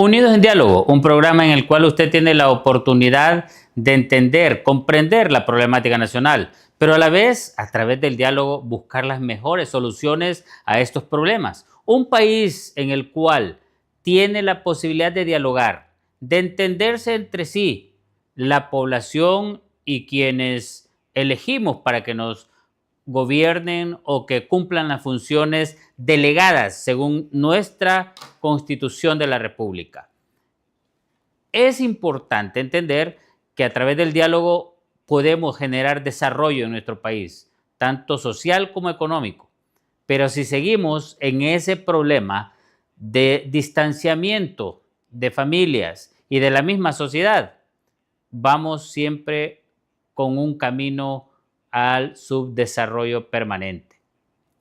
Unidos en Diálogo, un programa en el cual usted tiene la oportunidad de entender, comprender la problemática nacional, pero a la vez, a través del diálogo, buscar las mejores soluciones a estos problemas. Un país en el cual tiene la posibilidad de dialogar, de entenderse entre sí, la población y quienes elegimos para que nos gobiernen o que cumplan las funciones delegadas según nuestra Constitución de la República. Es importante entender que a través del diálogo podemos generar desarrollo en nuestro país, tanto social como económico. Pero si seguimos en ese problema de distanciamiento de familias y de la misma sociedad, vamos siempre con un camino al subdesarrollo permanente.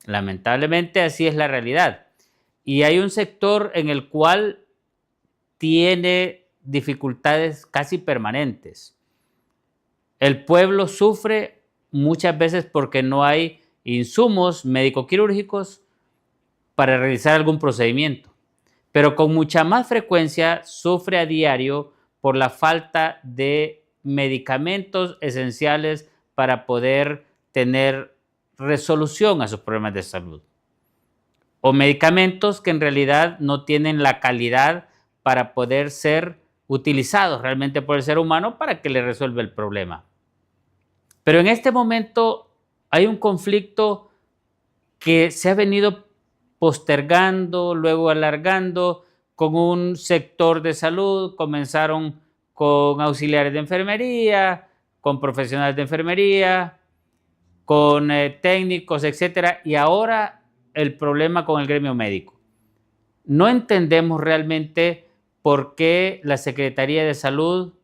Lamentablemente así es la realidad. Y hay un sector en el cual tiene dificultades casi permanentes. El pueblo sufre muchas veces porque no hay insumos médico-quirúrgicos para realizar algún procedimiento, pero con mucha más frecuencia sufre a diario por la falta de medicamentos esenciales para poder tener resolución a sus problemas de salud. O medicamentos que en realidad no tienen la calidad para poder ser utilizados realmente por el ser humano para que le resuelva el problema. Pero en este momento hay un conflicto que se ha venido postergando, luego alargando con un sector de salud. Comenzaron con auxiliares de enfermería, con profesionales de enfermería, con técnicos, etcétera, y ahora el problema con el gremio médico. No entendemos realmente por qué la Secretaría de Salud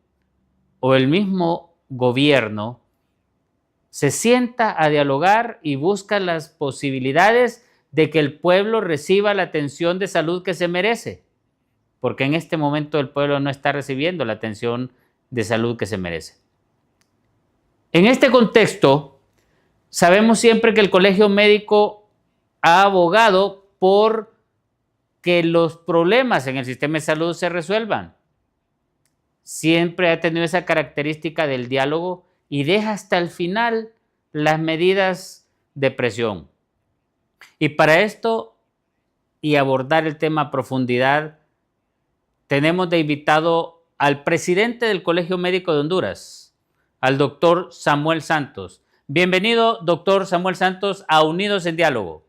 o el mismo gobierno se sienta a dialogar y busca las posibilidades de que el pueblo reciba la atención de salud que se merece, porque en este momento el pueblo no está recibiendo la atención de salud que se merece. En este contexto, sabemos siempre que el Colegio Médico ha abogado por que los problemas en el sistema de salud se resuelvan. Siempre ha tenido esa característica del diálogo y deja hasta el final las medidas de presión. Y para esto y abordar el tema a profundidad, tenemos de invitado al presidente del Colegio Médico de Honduras, al doctor Samuel Santos. Bienvenido, doctor Samuel Santos, a Unidos en Diálogo.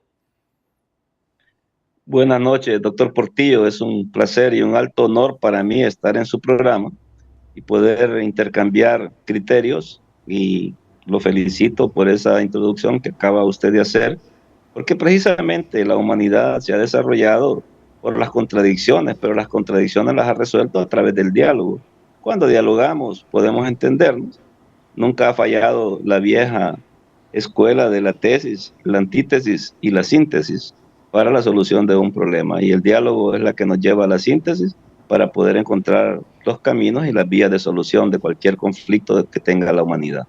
Buenas noches, doctor Portillo. Es un placer y un alto honor para mí estar en su programa y poder intercambiar criterios, y lo felicito por esa introducción que acaba usted de hacer, porque precisamente la humanidad se ha desarrollado por las contradicciones, pero las contradicciones las ha resuelto a través del diálogo. Cuando dialogamos podemos entendernos. Nunca ha fallado la vieja escuela de la tesis, la antítesis y la síntesis para la solución de un problema, y el diálogo es la que nos lleva a la síntesis para poder encontrar los caminos y las vías de solución de cualquier conflicto que tenga la humanidad.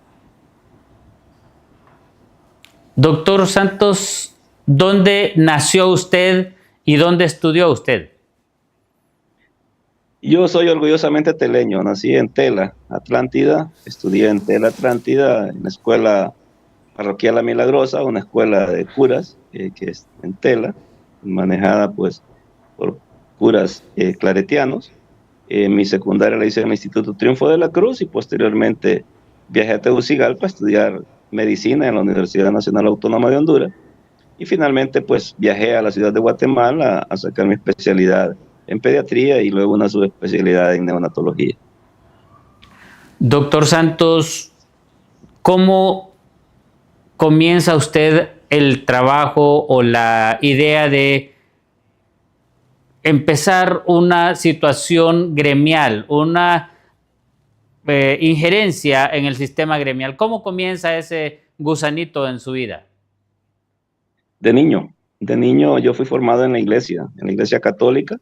Doctor Santos, ¿dónde nació usted y dónde estudió usted? Yo soy orgullosamente teleño. Nací en Tela, Atlántida. Estudié en Tela, Atlántida, en la escuela parroquial La Milagrosa, una escuela de curas que es en Tela, manejada pues por curas claretianos. Mi secundaria la hice en el Instituto Triunfo de la Cruz y posteriormente viajé a Tegucigalpa a estudiar medicina en la Universidad Nacional Autónoma de Honduras, y finalmente pues viajé a la ciudad de Guatemala a sacar mi especialidad en pediatría y luego una subespecialidad en neonatología. Doctor Santos, ¿cómo comienza usted el trabajo o la idea de empezar una situación gremial, una injerencia en el sistema gremial? ¿Cómo comienza ese gusanito en su vida? De niño yo fui formado en la iglesia católica,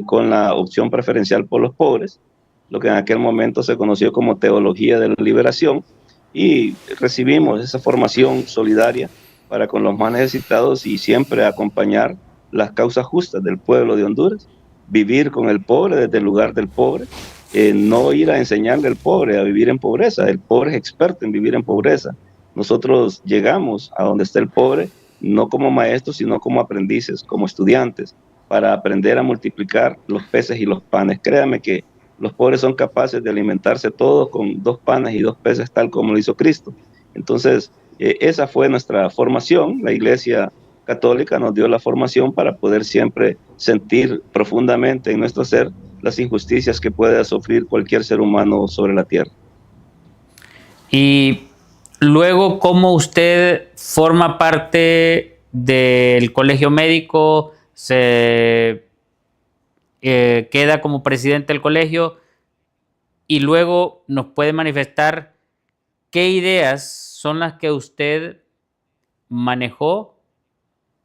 con la opción preferencial por los pobres, lo que en aquel momento se conoció como teología de la liberación, y recibimos esa formación solidaria para con los más necesitados y siempre acompañar las causas justas del pueblo de Honduras, vivir con el pobre desde el lugar del pobre, no ir a enseñarle al pobre a vivir en pobreza. El pobre es experto en vivir en pobreza. Nosotros llegamos a donde está el pobre, no como maestros, sino como aprendices, como estudiantes, para aprender a multiplicar los peces y los panes. Créame que los pobres son capaces de alimentarse todos con 2 panes y 2 peces, tal como lo hizo Cristo. Entonces, esa fue nuestra formación. La Iglesia Católica nos dio la formación para poder siempre sentir profundamente en nuestro ser las injusticias que pueda sufrir cualquier ser humano sobre la tierra. Y luego, ¿cómo usted forma parte del colegio médico? Se queda como presidente del colegio y luego nos puede manifestar qué ideas son las que usted manejó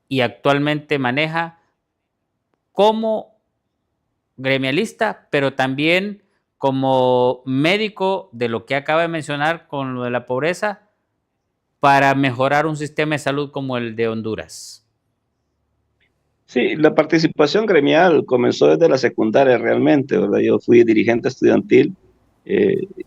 y actualmente maneja como gremialista, pero también como médico de lo que acaba de mencionar con lo de la pobreza para mejorar un sistema de salud como el de Honduras. Sí, la participación gremial comenzó desde la secundaria realmente, ¿verdad? Yo fui dirigente estudiantil,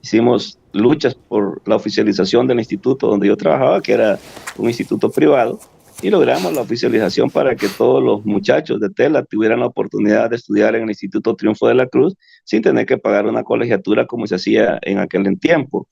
hicimos luchas por la oficialización del instituto donde yo trabajaba, que era un instituto privado, y logramos la oficialización para que todos los muchachos de Tela tuvieran la oportunidad de estudiar en el Instituto Triunfo de la Cruz sin tener que pagar una colegiatura como se hacía en aquel tiempo.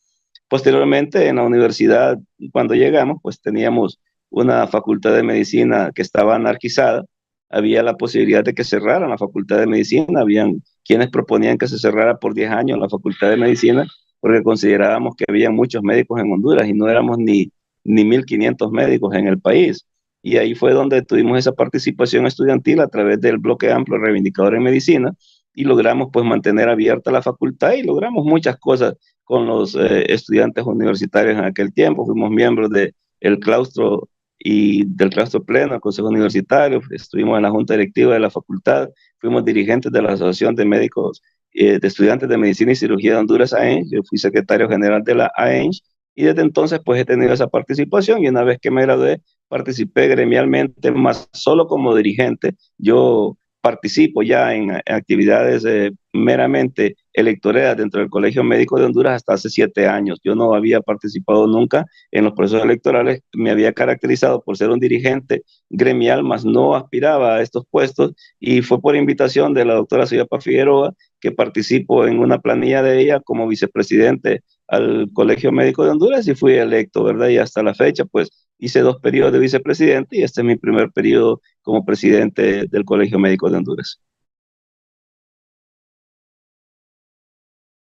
Posteriormente, en la universidad, cuando llegamos, pues teníamos una facultad de medicina que estaba anarquizada. Había la posibilidad de que cerraran la facultad de medicina. Habían quienes proponían que se cerrara por 10 años la facultad de medicina porque considerábamos que había muchos médicos en Honduras y no éramos ni 1.500 médicos en el país. Y ahí fue donde tuvimos esa participación estudiantil a través del Bloque Amplio Reivindicador en Medicina y logramos pues mantener abierta la facultad y logramos muchas cosas con los estudiantes universitarios en aquel tiempo. Fuimos miembros del claustro y del claustro pleno, el Consejo Universitario, estuvimos en la Junta Directiva de la facultad, fuimos dirigentes de la Asociación de Médicos, de Estudiantes de Medicina y Cirugía de Honduras, AENS, yo fui secretario general de la AENS, y desde entonces pues he tenido esa participación, y una vez que me gradué, participé gremialmente, más solo como dirigente. Yo participo ya en actividades meramente electoreras dentro del Colegio Médico de Honduras hasta hace 7 años. Yo no había participado nunca en los procesos electorales, me había caracterizado por ser un dirigente gremial, mas no aspiraba a estos puestos, y fue por invitación de la doctora Suyapa Figueroa que participo en una planilla de ella como vicepresidente al Colegio Médico de Honduras y fui electo, ¿verdad? Y hasta la fecha, pues hice 2 periodos de vicepresidente y este es mi primer periodo como presidente del Colegio Médico de Honduras.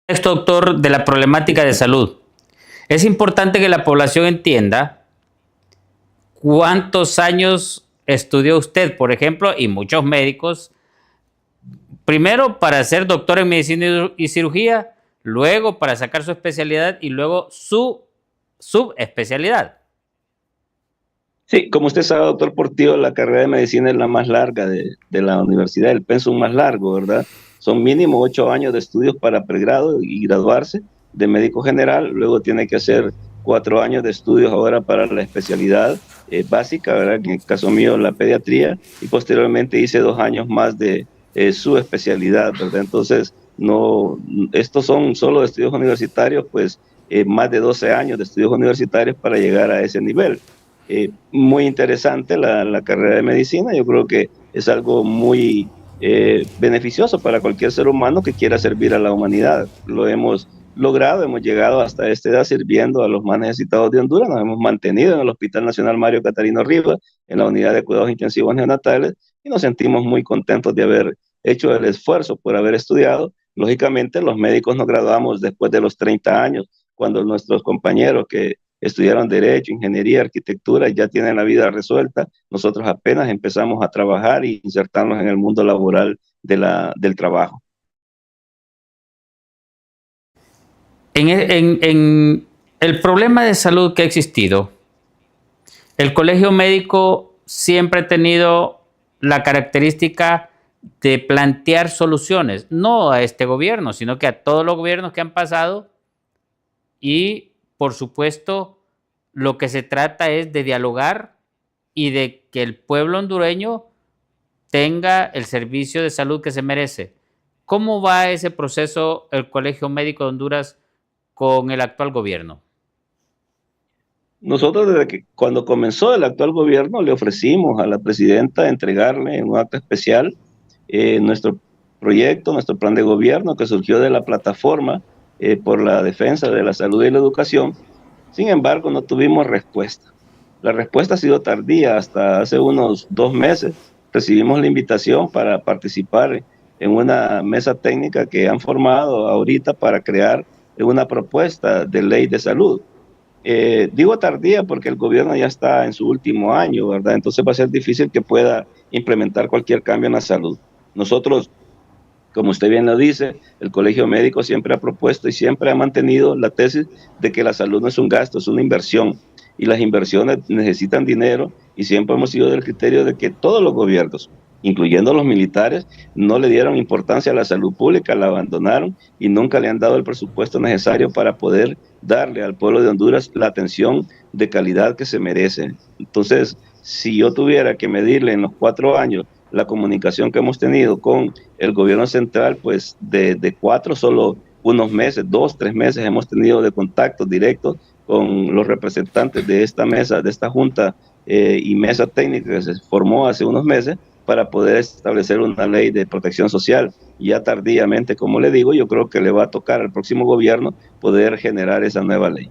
Esto, doctor, de la problemática de salud. Es importante que la población entienda cuántos años estudió usted, por ejemplo, y muchos médicos, primero para ser doctor en medicina y cirugía, luego para sacar su especialidad y luego su subespecialidad. Sí, como usted sabe, doctor Portillo, la carrera de medicina es la más larga de la universidad, el pensum más largo, ¿verdad? Son mínimo 8 años de estudios para pregrado y graduarse de médico general, luego tiene que hacer 4 años de estudios ahora para la especialidad básica, ¿verdad? En el caso mío, la pediatría, y posteriormente hice 2 años más de su especialidad, ¿verdad? Entonces, no, estos son solo de estudios universitarios, pues más de 12 años de estudios universitarios para llegar a ese nivel. Muy interesante la carrera de medicina. Yo creo que es algo muy beneficioso para cualquier ser humano que quiera servir a la humanidad. Lo hemos logrado, hemos llegado hasta esta edad sirviendo a los más necesitados de Honduras. Nos hemos mantenido en el Hospital Nacional Mario Catarino Rivas, en la unidad de cuidados intensivos neonatales, y nos sentimos muy contentos de haber hecho el esfuerzo por haber estudiado. Lógicamente, los médicos nos graduamos después de los 30 años, cuando nuestros compañeros que estudiaron Derecho, Ingeniería, Arquitectura, ya tienen la vida resuelta. Nosotros apenas empezamos a trabajar y insertarnos en el mundo laboral del trabajo. En el problema de salud que ha existido, el colegio médico siempre ha tenido la característica de plantear soluciones, no a este gobierno, sino que a todos los gobiernos que han pasado y, por supuesto, lo que se trata es de dialogar y de que el pueblo hondureño tenga el servicio de salud que se merece. ¿Cómo va ese proceso el Colegio Médico de Honduras con el actual gobierno? Nosotros desde que cuando comenzó el actual gobierno le ofrecimos a la presidenta entregarle en un acto especial nuestro proyecto, nuestro plan de gobierno que surgió de la plataforma por la defensa de la salud y la educación. Sin embargo, no tuvimos respuesta. La respuesta ha sido tardía. Hasta hace unos 2 meses recibimos la invitación para participar en una mesa técnica que han formado ahorita para crear una propuesta de ley de salud. Digo tardía porque el gobierno ya está en su último año, ¿verdad? Entonces va a ser difícil que pueda implementar cualquier cambio en la salud. Nosotros, como usted bien lo dice, el Colegio Médico siempre ha propuesto y siempre ha mantenido la tesis de que la salud no es un gasto, es una inversión. Y las inversiones necesitan dinero y siempre hemos sido del criterio de que todos los gobiernos, incluyendo los militares, no le dieron importancia a la salud pública, la abandonaron y nunca le han dado el presupuesto necesario para poder darle al pueblo de Honduras la atención de calidad que se merece. Entonces, si yo tuviera que medirle en los 4 años la comunicación que hemos tenido con el gobierno central, pues de 4, solo unos meses, 2, 3 meses hemos tenido de contactos directos con los representantes de esta mesa, de esta junta y mesa técnica que se formó hace unos meses para poder establecer una ley de protección social. Ya tardíamente, como le digo, yo creo que le va a tocar al próximo gobierno poder generar esa nueva ley.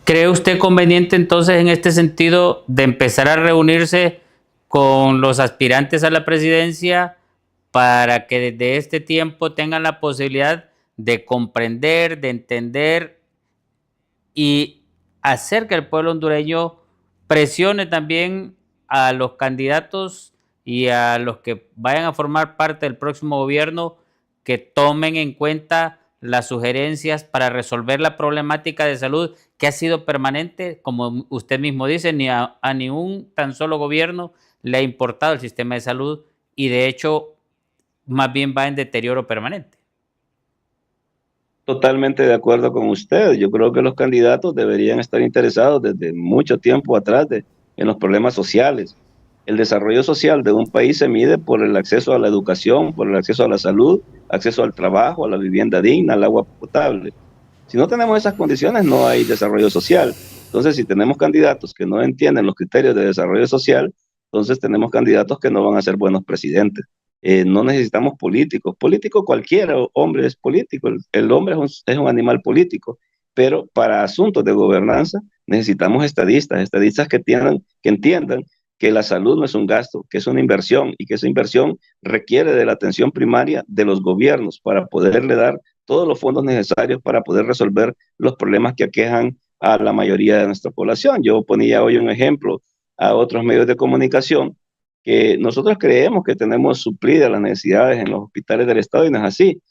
¿Cree usted conveniente entonces en este sentido de empezar a reunirse con los aspirantes a la presidencia para que desde este tiempo tengan la posibilidad de comprender, de entender y hacer que el pueblo hondureño presione también a los candidatos y a los que vayan a formar parte del próximo gobierno que tomen en cuenta las sugerencias para resolver la problemática de salud que ha sido permanente, como usted mismo dice, ni a ni un tan solo gobierno le ha importado el sistema de salud y de hecho más bien va en deterioro permanente? Totalmente de acuerdo con usted. Yo creo que los candidatos deberían estar interesados desde mucho tiempo atrás en los problemas sociales. El desarrollo social de un país se mide por el acceso a la educación, por el acceso a la salud, acceso al trabajo, a la vivienda digna, al agua potable. Si no tenemos esas condiciones, no hay desarrollo social. Entonces, si tenemos candidatos que no entienden los criterios de desarrollo social, entonces tenemos candidatos que no van a ser buenos presidentes. No necesitamos políticos. Político cualquiera, hombre es político. El hombre es un animal político. Pero para asuntos de gobernanza necesitamos estadistas, estadistas que entiendan que la salud no es un gasto, que es una inversión y que esa inversión requiere de la atención primaria de los gobiernos para poderle dar todos los fondos necesarios para poder resolver los problemas que aquejan a la mayoría de nuestra población. Yo ponía hoy un ejemplo a otros medios de comunicación que nosotros creemos que tenemos suplidas las necesidades en los hospitales del Estado y no es así.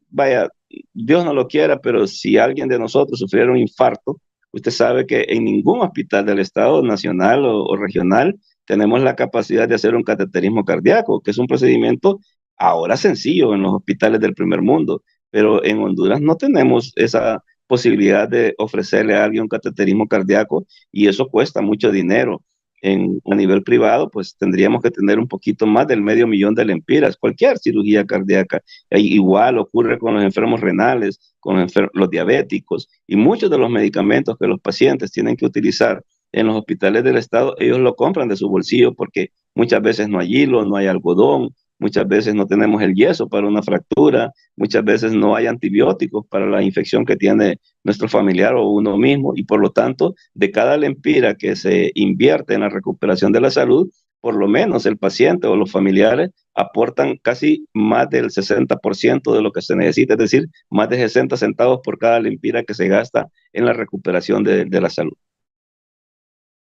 Vaya, Dios no lo quiera, pero si alguien de nosotros sufriera un infarto, usted sabe que en ningún hospital del Estado, nacional o regional, tenemos la capacidad de hacer un cateterismo cardíaco, que es un procedimiento ahora sencillo en los hospitales del primer mundo, pero en Honduras no tenemos esa posibilidad de ofrecerle a alguien un cateterismo cardíaco y eso cuesta mucho dinero. A nivel privado, pues tendríamos que tener un poquito más del 500.000 de lempiras, cualquier cirugía cardíaca. Igual ocurre con los enfermos renales, con los diabéticos y muchos de los medicamentos que los pacientes tienen que utilizar en los hospitales del Estado, ellos lo compran de su bolsillo porque muchas veces no hay hilo, no hay algodón, muchas veces no tenemos el yeso para una fractura, muchas veces no hay antibióticos para la infección que tiene nuestro familiar o uno mismo y por lo tanto de cada lempira que se invierte en la recuperación de la salud, por lo menos el paciente o los familiares aportan casi más del 60% de lo que se necesita, es decir, más de 60 centavos por cada lempira que se gasta en la recuperación de la salud.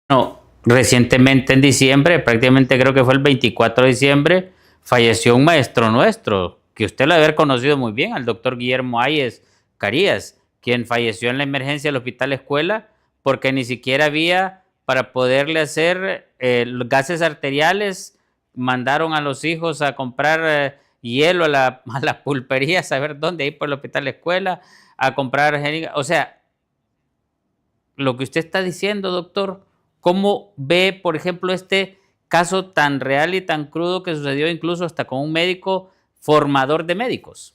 No, recientemente en diciembre, prácticamente creo que fue el 24 de diciembre, falleció un maestro nuestro, que usted lo debe haber conocido muy bien, al doctor Guillermo Ayes Carías, quien falleció en la emergencia del Hospital Escuela porque ni siquiera había para poderle hacer los gases arteriales. Mandaron a los hijos a comprar hielo a la pulpería, a saber dónde, ahí por el Hospital Escuela, a comprar jeringas. O sea, lo que usted está diciendo, doctor, ¿cómo ve, por ejemplo, este caso tan real y tan crudo que sucedió incluso hasta con un médico formador de médicos.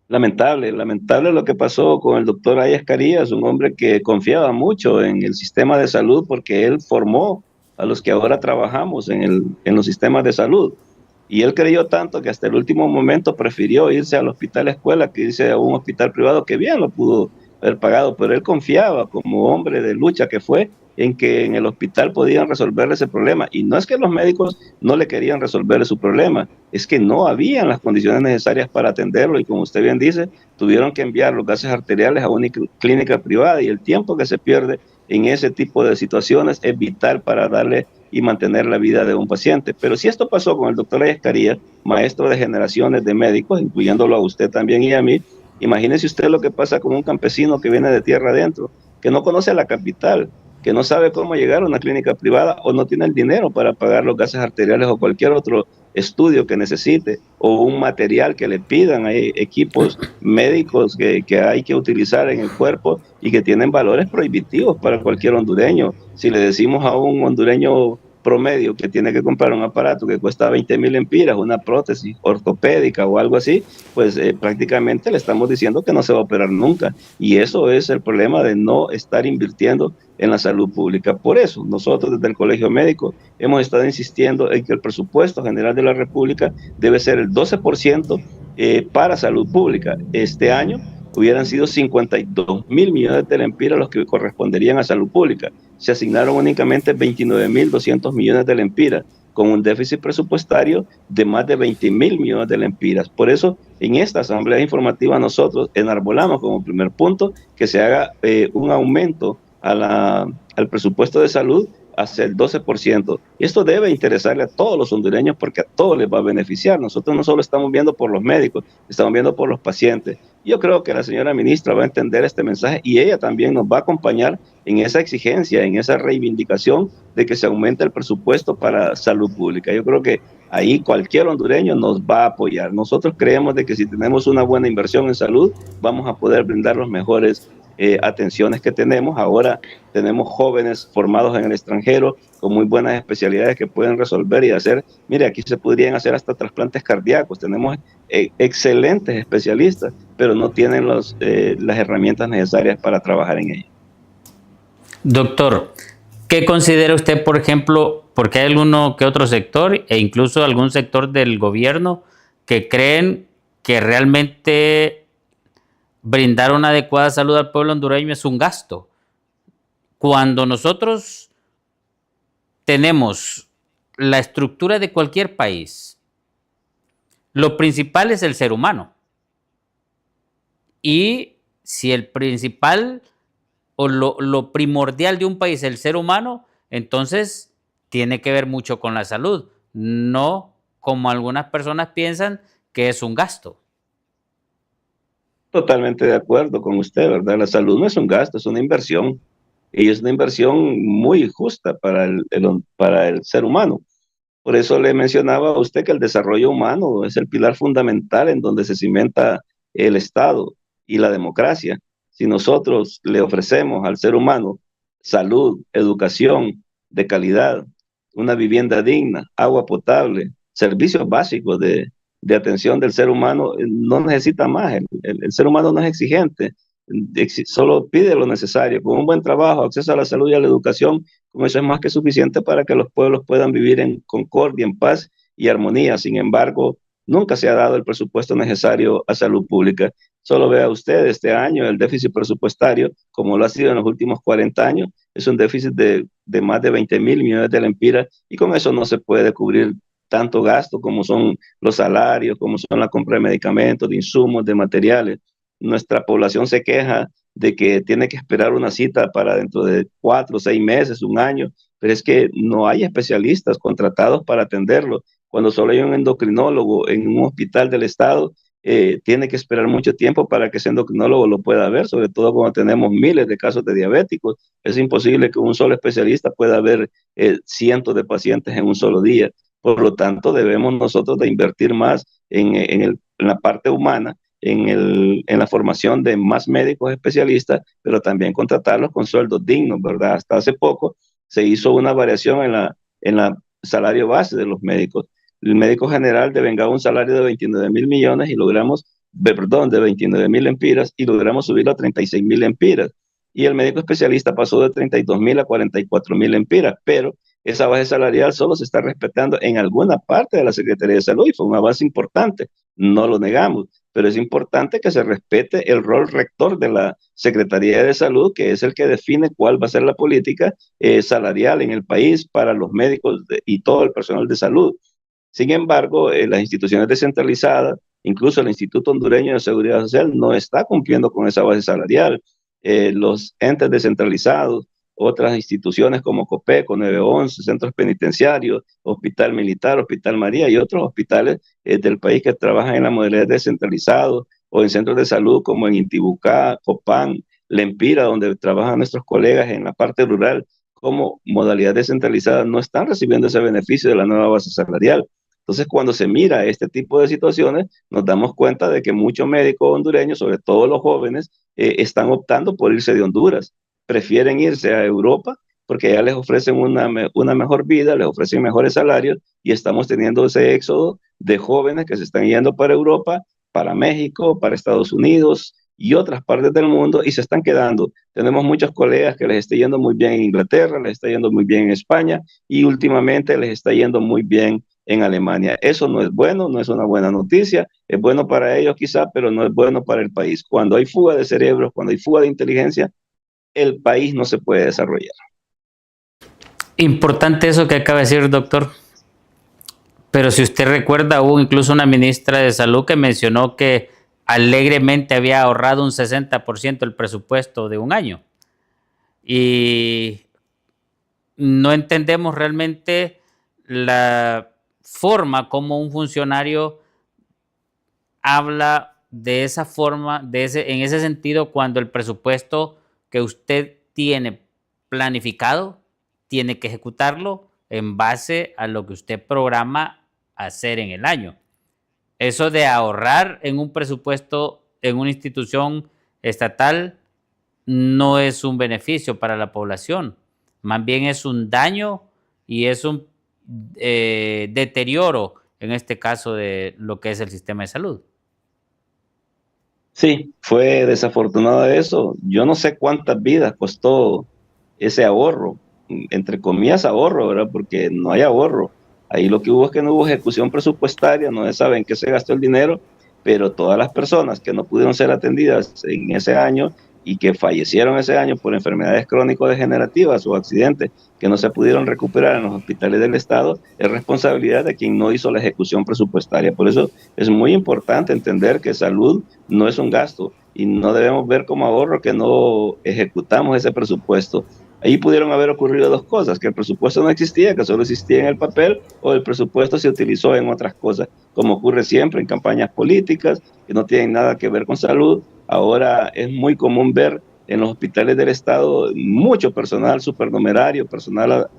Lamentable, lamentable lo que pasó con el doctor Ayes Carías, un hombre que confiaba mucho en el sistema de salud porque él formó a los que ahora trabajamos en los sistemas de salud. Y él creyó tanto que hasta el último momento prefirió irse al hospital escuela que irse a un hospital privado que bien lo pudo haber pagado, pero él confiaba como hombre de lucha que fue en que en el hospital podían resolverle ese problema. Y no es que los médicos no le querían resolver su problema, es que no habían las condiciones necesarias para atenderlo y como usted bien dice, tuvieron que enviar los gases arteriales a una clínica privada y el tiempo que se pierde en ese tipo de situaciones es vital para darle y mantener la vida de un paciente. Pero si esto pasó con el doctor Ayes Carías, maestro de generaciones de médicos, incluyéndolo a usted también y a mí, imagínese usted lo que pasa con un campesino que viene de tierra adentro, que no conoce la capital, que no sabe cómo llegar a una clínica privada o no tiene el dinero para pagar los gases arteriales o cualquier otro estudio que necesite o un material que le pidan. Hay equipos médicos que hay que utilizar en el cuerpo y que tienen valores prohibitivos para cualquier hondureño. Si le decimos a un hondureño promedio que tiene que comprar un aparato que cuesta 20,000 lempiras, una prótesis ortopédica o algo así, pues prácticamente le estamos diciendo que no se va a operar nunca. Y eso es el problema de no estar invirtiendo en la salud pública. Por eso, nosotros desde el Colegio Médico hemos estado insistiendo en que el presupuesto general de la República debe ser el 12% para salud pública. Este año hubieran sido 52,000 millones de lempiras los que corresponderían a salud pública. Se asignaron únicamente 29,200 millones de lempiras, con un déficit presupuestario de más de 20,000 millones de lempiras. Por eso, en esta asamblea informativa nosotros enarbolamos como primer punto que se haga un aumento al presupuesto de salud hacia el 12%. Y esto debe interesarle a todos los hondureños porque a todos les va a beneficiar. Nosotros no solo estamos viendo por los médicos, estamos viendo por los pacientes. Yo creo que la señora ministra va a entender este mensaje y ella también nos va a acompañar en esa exigencia, en esa reivindicación de que se aumente el presupuesto para salud pública. Yo creo que ahí cualquier hondureño nos va a apoyar. Nosotros creemos de que si tenemos una buena inversión en salud, vamos a poder brindar los mejores atenciones que tenemos. Ahora tenemos jóvenes formados en el extranjero con muy buenas especialidades que pueden resolver y hacer, mire, aquí se podrían hacer hasta trasplantes cardíacos, tenemos excelentes especialistas, pero no tienen las herramientas necesarias para trabajar en ello. Doctor, ¿qué considera usted, por ejemplo, porque hay alguno que otro sector e incluso algún sector del gobierno que creen que realmente brindar una adecuada salud al pueblo hondureño es un gasto? Cuando nosotros tenemos la estructura de cualquier país, lo principal es el ser humano. Y si el principal o lo primordial de un país es el ser humano, entonces tiene que ver mucho con la salud, no como algunas personas piensan que es un gasto. Totalmente de acuerdo con usted, ¿verdad? La salud no es un gasto, es una inversión. Y es una inversión muy justa para el ser humano. Por eso le mencionaba a usted que el desarrollo humano es el pilar fundamental en donde se cimenta el Estado y la democracia. Si nosotros le ofrecemos al ser humano salud, educación de calidad, una vivienda digna, agua potable, servicios básicos de atención del ser humano, no necesita más. El ser humano no es exigente, solo pide lo necesario. Con un buen trabajo, acceso a la salud y a la educación, con eso es más que suficiente para que los pueblos puedan vivir en concordia, en paz y armonía. Sin embargo, nunca se ha dado el presupuesto necesario a salud pública. Solo vea usted este año el déficit presupuestario, como lo ha sido en los últimos 40 años, es un déficit de más de 20,000 millones de lempiras y con eso no se puede cubrir tanto gasto como son los salarios, como son la compra de medicamentos, de insumos, de materiales. Nuestra población se queja de que tiene que esperar una cita para dentro de 4, 6 meses, un año, pero es que no hay especialistas contratados para atenderlo. Cuando solo hay un endocrinólogo en un hospital del estado, tiene que esperar mucho tiempo para que ese endocrinólogo lo pueda ver, sobre todo cuando tenemos miles de casos de diabéticos. Es imposible que un solo especialista pueda ver cientos de pacientes en un solo día. Por lo tanto, debemos nosotros de invertir más en la parte humana, en la formación de más médicos especialistas, pero también contratarlos con sueldos dignos, ¿verdad? Hasta hace poco se hizo una variación en la salario base de los médicos. El médico general devengaba un salario de 29 mil millones y logramos, perdón, de 29 mil empiras y logramos subirlo a 36 mil empiras. Y el médico especialista pasó de 32 mil a 44 mil empiras, pero esa base salarial solo se está respetando en alguna parte de la Secretaría de Salud y fue una base importante, no lo negamos, pero es importante que se respete el rol rector de la Secretaría de Salud, que es el que define cuál va a ser la política salarial en el país para los médicos y todo el personal de salud. Sin embargo, las instituciones descentralizadas, incluso el Instituto Hondureño de Seguridad Social, no está cumpliendo con esa base salarial. Los entes descentralizados, otras instituciones como COPECO, 911, centros penitenciarios, Hospital Militar, Hospital María y otros hospitales del país que trabajan en la modalidad descentralizado o en centros de salud como en Intibucá, Copán, Lempira, donde trabajan nuestros colegas en la parte rural como modalidad descentralizada, no están recibiendo ese beneficio de la nueva base salarial. Entonces, cuando se mira este tipo de situaciones, nos damos cuenta de que muchos médicos hondureños, sobre todo los jóvenes, están optando por irse de Honduras. Prefieren irse a Europa porque ya les ofrecen una mejor vida, les ofrecen mejores salarios y estamos teniendo ese éxodo de jóvenes que se están yendo para Europa, para México, para Estados Unidos y otras partes del mundo y se están quedando. Tenemos muchos colegas que les está yendo muy bien en Inglaterra, les está yendo muy bien en España y últimamente les está yendo muy bien en Alemania. Eso no es bueno, no es una buena noticia, es bueno para ellos quizá, pero no es bueno para el país. Cuando hay fuga de cerebros, cuando hay fuga de inteligencia, el país no se puede desarrollar. Importante eso que acaba de decir, doctor. Pero si usted recuerda, hubo incluso una ministra de Salud que mencionó que alegremente había ahorrado un 60% del presupuesto de un año. Y no entendemos realmente la forma como un funcionario habla de esa forma, en ese sentido, cuando el presupuesto que usted tiene planificado, tiene que ejecutarlo en base a lo que usted programa hacer en el año. Eso de ahorrar en un presupuesto en una institución estatal no es un beneficio para la población, más bien es un daño y es un deterioro, en este caso, de lo que es el sistema de salud. Sí, fue desafortunado eso. Yo no sé cuántas vidas costó ese ahorro, entre comillas ahorro, ¿verdad? Porque no hay ahorro. Ahí lo que hubo es que no hubo ejecución presupuestaria, no se sabe en qué se gastó el dinero, pero todas las personas que no pudieron ser atendidas en ese año y que fallecieron ese año por enfermedades crónico-degenerativas o accidentes que no se pudieron recuperar en los hospitales del Estado, es responsabilidad de quien no hizo la ejecución presupuestaria. Por eso es muy importante entender que salud no es un gasto y no debemos ver como ahorro que no ejecutamos ese presupuesto. Ahí pudieron haber ocurrido dos cosas, que el presupuesto no existía, que solo existía en el papel, o el presupuesto se utilizó en otras cosas, como ocurre siempre en campañas políticas, que no tienen nada que ver con salud. Ahora es muy común ver en los hospitales del Estado mucho personal supernumerario, personal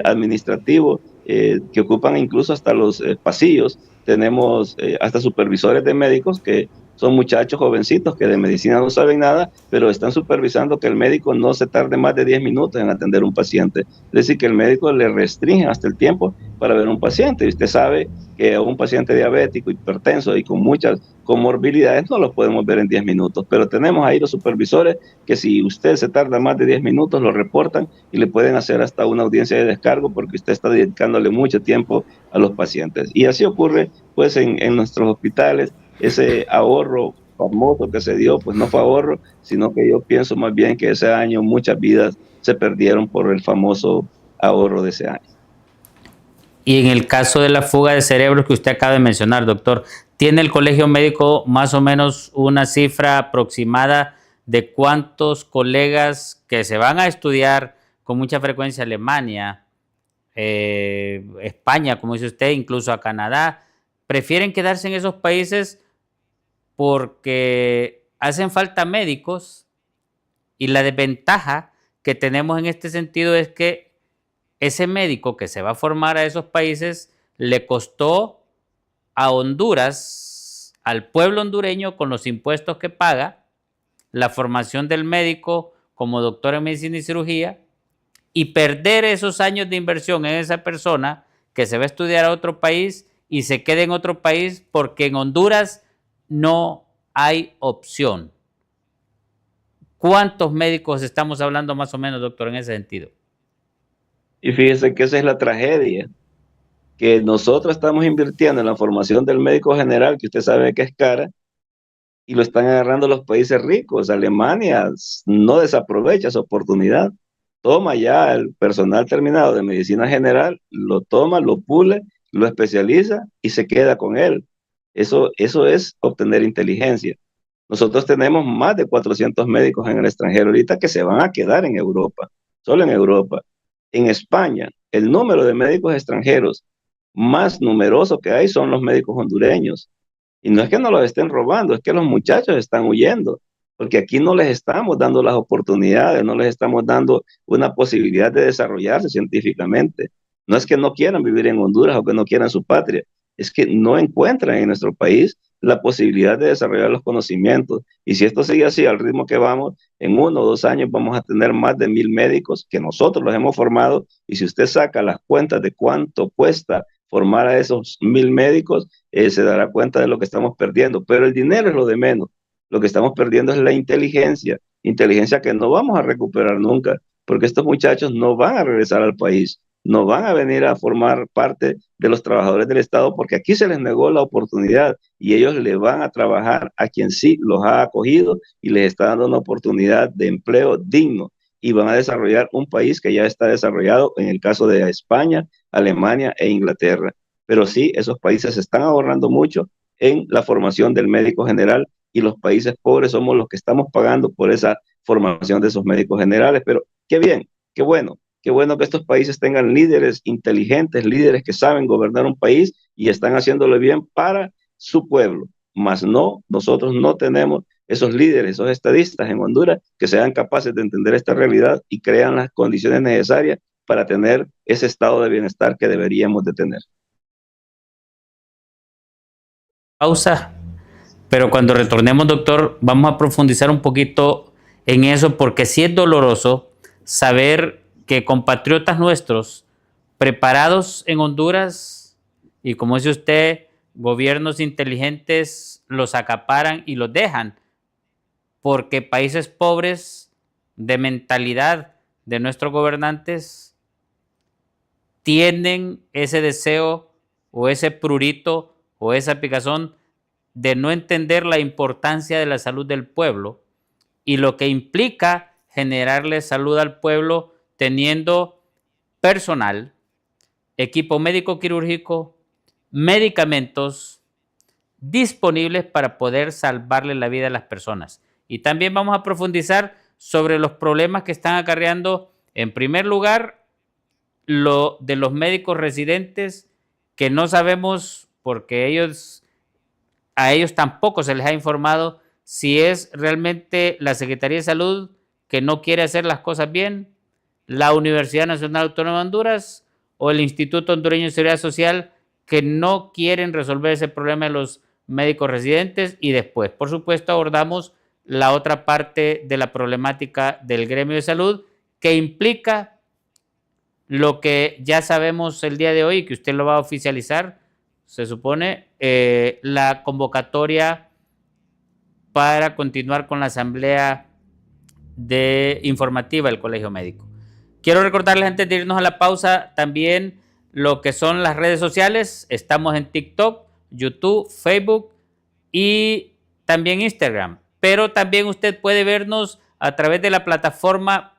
administrativo, que ocupan incluso hasta los pasillos. Tenemos hasta supervisores de médicos que son muchachos jovencitos que de medicina no saben nada, pero están supervisando que el médico no se tarde más de 10 minutos en atender a un paciente. Es decir, que el médico le restringe hasta el tiempo para ver a un paciente. Y usted sabe que a un paciente diabético, hipertenso y con muchas comorbilidades no lo podemos ver en 10 minutos. Pero tenemos ahí los supervisores que si usted se tarda más de 10 minutos lo reportan y le pueden hacer hasta una audiencia de descargo porque usted está dedicándole mucho tiempo a los pacientes. Y así ocurre pues en nuestros hospitales. Ese ahorro famoso que se dio, pues no fue ahorro, sino que yo pienso más bien que ese año muchas vidas se perdieron por el famoso ahorro de ese año. Y en el caso de la fuga de cerebros que usted acaba de mencionar, doctor, ¿tiene el colegio médico más o menos una cifra aproximada de cuántos colegas que se van a estudiar con mucha frecuencia a Alemania, España, como dice usted, incluso a Canadá, prefieren quedarse en esos países porque hacen falta médicos y la desventaja que tenemos en este sentido es que ese médico que se va a formar a esos países le costó a Honduras, al pueblo hondureño, con los impuestos que paga, la formación del médico como doctor en medicina y cirugía, y perder esos años de inversión en esa persona que se va a estudiar a otro país y se quede en otro país porque en Honduras no hay opción. ¿Cuántos médicos estamos hablando más o menos, doctor, en ese sentido? Y fíjese que esa es la tragedia, que nosotros estamos invirtiendo en la formación del médico general, que usted sabe que es cara, y lo están agarrando los países ricos. Alemania no desaprovecha esa oportunidad. Toma ya el personal terminado de medicina general, lo toma, lo pule, lo especializa y se queda con él. Eso es obtener inteligencia. Nosotros tenemos más de 400 médicos en el extranjero ahorita que se van a quedar en Europa, solo en Europa. En España, el número de médicos extranjeros más numeroso que hay son los médicos hondureños. Y no es que nos los estén robando, es que los muchachos están huyendo, porque aquí no les estamos dando las oportunidades, no les estamos dando una posibilidad de desarrollarse científicamente. No es que no quieran vivir en Honduras o que no quieran su patria, es que no encuentran en nuestro país la posibilidad de desarrollar los conocimientos. Y si esto sigue así, al ritmo que vamos, en 1 o 2 años vamos a tener más de 1000 médicos que nosotros los hemos formado. Y si usted saca las cuentas de cuánto cuesta formar a esos 1000 médicos, se dará cuenta de lo que estamos perdiendo. Pero el dinero es lo de menos. Lo que estamos perdiendo es la inteligencia, inteligencia que no vamos a recuperar nunca, porque estos muchachos no van a regresar al país, no van a venir a formar parte de los trabajadores del Estado, porque aquí se les negó la oportunidad y ellos le van a trabajar a quien sí los ha acogido y les está dando una oportunidad de empleo digno, y van a desarrollar un país que ya está desarrollado en el caso de España, Alemania e Inglaterra. Pero sí, esos países están ahorrando mucho en la formación del médico general, y los países pobres somos los que estamos pagando por esa formación de esos médicos generales. Pero qué bien, qué bueno que estos países tengan líderes inteligentes, líderes que saben gobernar un país y están haciéndolo bien para su pueblo. Mas no, nosotros no tenemos esos líderes, esos estadistas en Honduras que sean capaces de entender esta realidad y crean las condiciones necesarias para tener ese estado de bienestar que deberíamos de tener. Pausa, pero cuando retornemos, doctor, vamos a profundizar un poquito en eso, porque sí es doloroso saber que compatriotas nuestros preparados en Honduras, y como dice usted, gobiernos inteligentes los acaparan y los dejan, porque países pobres de mentalidad de nuestros gobernantes tienen ese deseo o ese prurito o esa picazón de no entender la importancia de la salud del pueblo y lo que implica generarle salud al pueblo teniendo personal, equipo médico quirúrgico, medicamentos disponibles para poder salvarle la vida a las personas. Y también vamos a profundizar sobre los problemas que están acarreando, en primer lugar, lo de los médicos residentes, que no sabemos porque a ellos tampoco se les ha informado si es realmente la Secretaría de Salud que no quiere hacer las cosas bien, la Universidad Nacional Autónoma de Honduras o el Instituto Hondureño de Seguridad Social, que no quieren resolver ese problema de los médicos residentes. Y después, por supuesto, abordamos la otra parte de la problemática del gremio de salud, que implica lo que ya sabemos el día de hoy, que usted lo va a oficializar, se supone, la convocatoria para continuar con la asamblea informativa del Colegio Médico. Quiero recordarles antes de irnos a la pausa también lo que son las redes sociales. Estamos en TikTok, YouTube, Facebook y también Instagram. Pero también usted puede vernos a través de la plataforma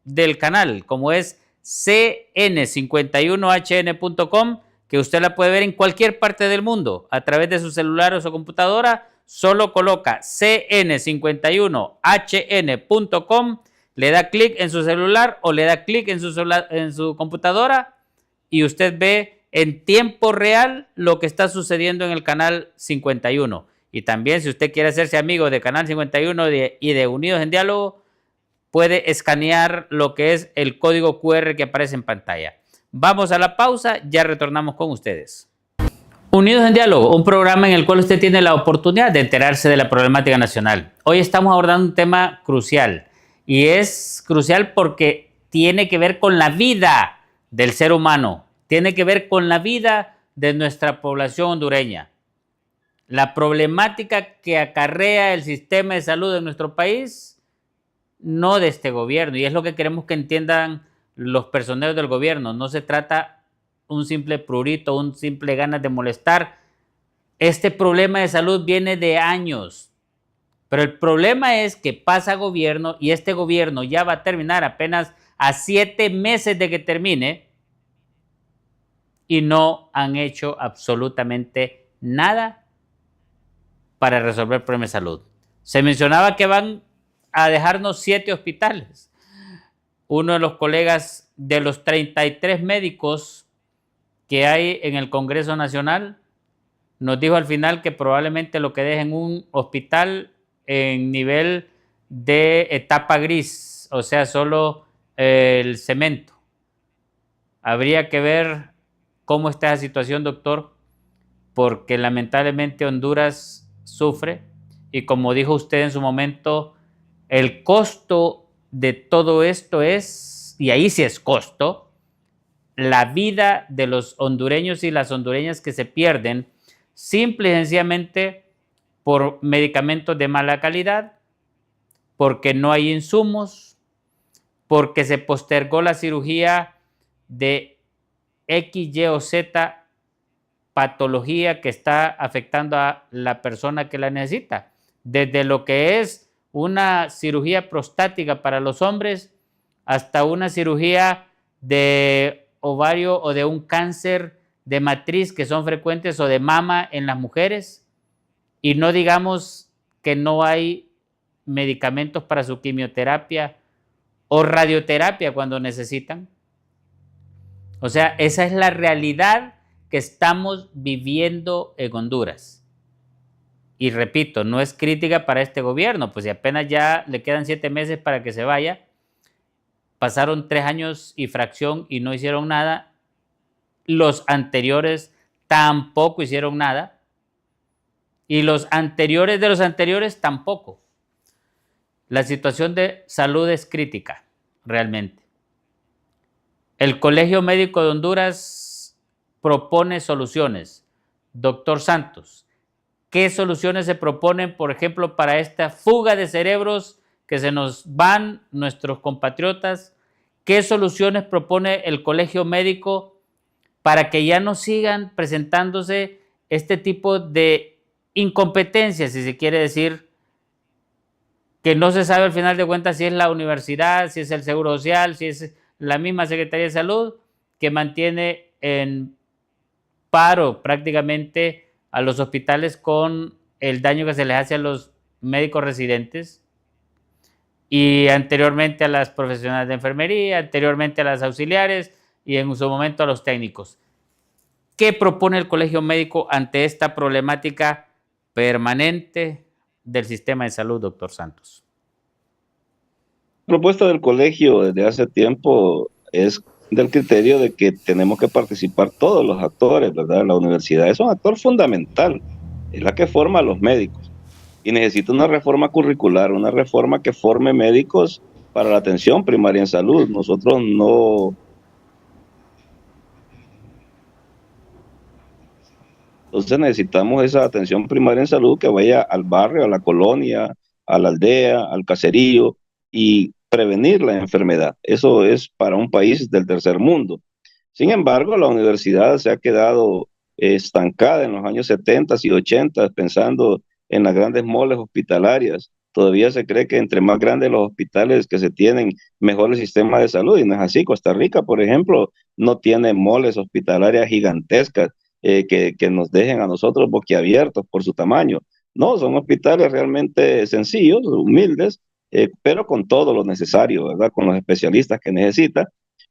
del canal, como es cn51hn.com, que usted la puede ver en cualquier parte del mundo a través de su celular o su computadora. Solo coloca cn51hn.com, le da clic en su celular o le da clic en su computadora y usted ve en tiempo real lo que está sucediendo en el canal 51. Y también, si usted quiere hacerse amigo de Canal 51 y de Unidos en Diálogo, puede escanear lo que es el código QR que aparece en pantalla. Vamos a la pausa, ya retornamos con ustedes. Unidos en Diálogo, un programa en el cual usted tiene la oportunidad de enterarse de la problemática nacional. Hoy estamos abordando un tema crucial, y es crucial porque tiene que ver con la vida del ser humano, tiene que ver con la vida de nuestra población hondureña. La problemática que acarrea el sistema de salud de nuestro país, no de este gobierno, y es lo que queremos que entiendan los personeros del gobierno. No se trata un simple prurito, un simple ganas de molestar. Este problema de salud viene de años, pero el problema es que pasa gobierno y este gobierno ya va a terminar apenas a 7 meses de que termine y no han hecho absolutamente nada para resolver el problema de salud. Se mencionaba que van a dejarnos 7 hospitales. Uno de los colegas de los 33 médicos que hay en el Congreso Nacional nos dijo al final que probablemente lo que dejen un hospital en nivel de etapa gris, o sea, solo el cemento. Habría que ver cómo está la situación, doctor, porque lamentablemente Honduras sufre y como dijo usted en su momento, el costo de todo esto es, y ahí sí es costo, la vida de los hondureños y las hondureñas que se pierden simple y sencillamente por medicamentos de mala calidad, porque no hay insumos, porque se postergó la cirugía de X, Y o Z patología que está afectando a la persona que la necesita. Desde lo que es una cirugía prostática para los hombres hasta una cirugía de ovario o de un cáncer de matriz que son frecuentes o de mama en las mujeres. Y no digamos que no hay medicamentos para su quimioterapia o radioterapia cuando necesitan. O sea, esa es la realidad que estamos viviendo en Honduras. Y repito, no es crítica para este gobierno, pues si apenas ya le quedan 7 meses para que se vaya, pasaron 3 años y fracción y no hicieron nada, los anteriores tampoco hicieron nada, y los anteriores de los anteriores tampoco. La situación de salud es crítica, realmente. El Colegio Médico de Honduras propone soluciones. Doctor Santos, ¿qué soluciones se proponen, por ejemplo, para esta fuga de cerebros que se nos van nuestros compatriotas? ¿Qué soluciones propone el Colegio Médico para que ya no sigan presentándose este tipo de incompetencias, si se quiere decir, que no se sabe al final de cuentas si es la universidad, si es el Seguro Social, si es la misma Secretaría de Salud, que mantiene en paro prácticamente a los hospitales con el daño que se les hace a los médicos residentes y anteriormente a las profesionales de enfermería, anteriormente a las auxiliares y en su momento a los técnicos? ¿Qué propone el Colegio Médico ante esta problemática permanente del sistema de salud, doctor Santos? La propuesta del colegio desde hace tiempo es del criterio de que tenemos que participar todos los actores, ¿verdad? La universidad es un actor fundamental, es la que forma a los médicos y necesita una reforma curricular, una reforma que forme médicos para la atención primaria en salud. Nosotros no... Entonces necesitamos esa atención primaria en salud que vaya al barrio, a la colonia, a la aldea, al caserío y prevenir la enfermedad. Eso es para un país del tercer mundo. Sin embargo, la universidad se ha quedado estancada en los años 70 y 80 pensando en las grandes moles hospitalarias. Todavía se cree que entre más grandes los hospitales que se tienen, mejor el sistema de salud. Y no es así. Costa Rica, por ejemplo, no tiene moles hospitalarias gigantescas que nos dejen a nosotros boquiabiertos por su tamaño. No, son hospitales realmente sencillos, humildes, pero con todo lo necesario, ¿verdad? Con los especialistas que necesita.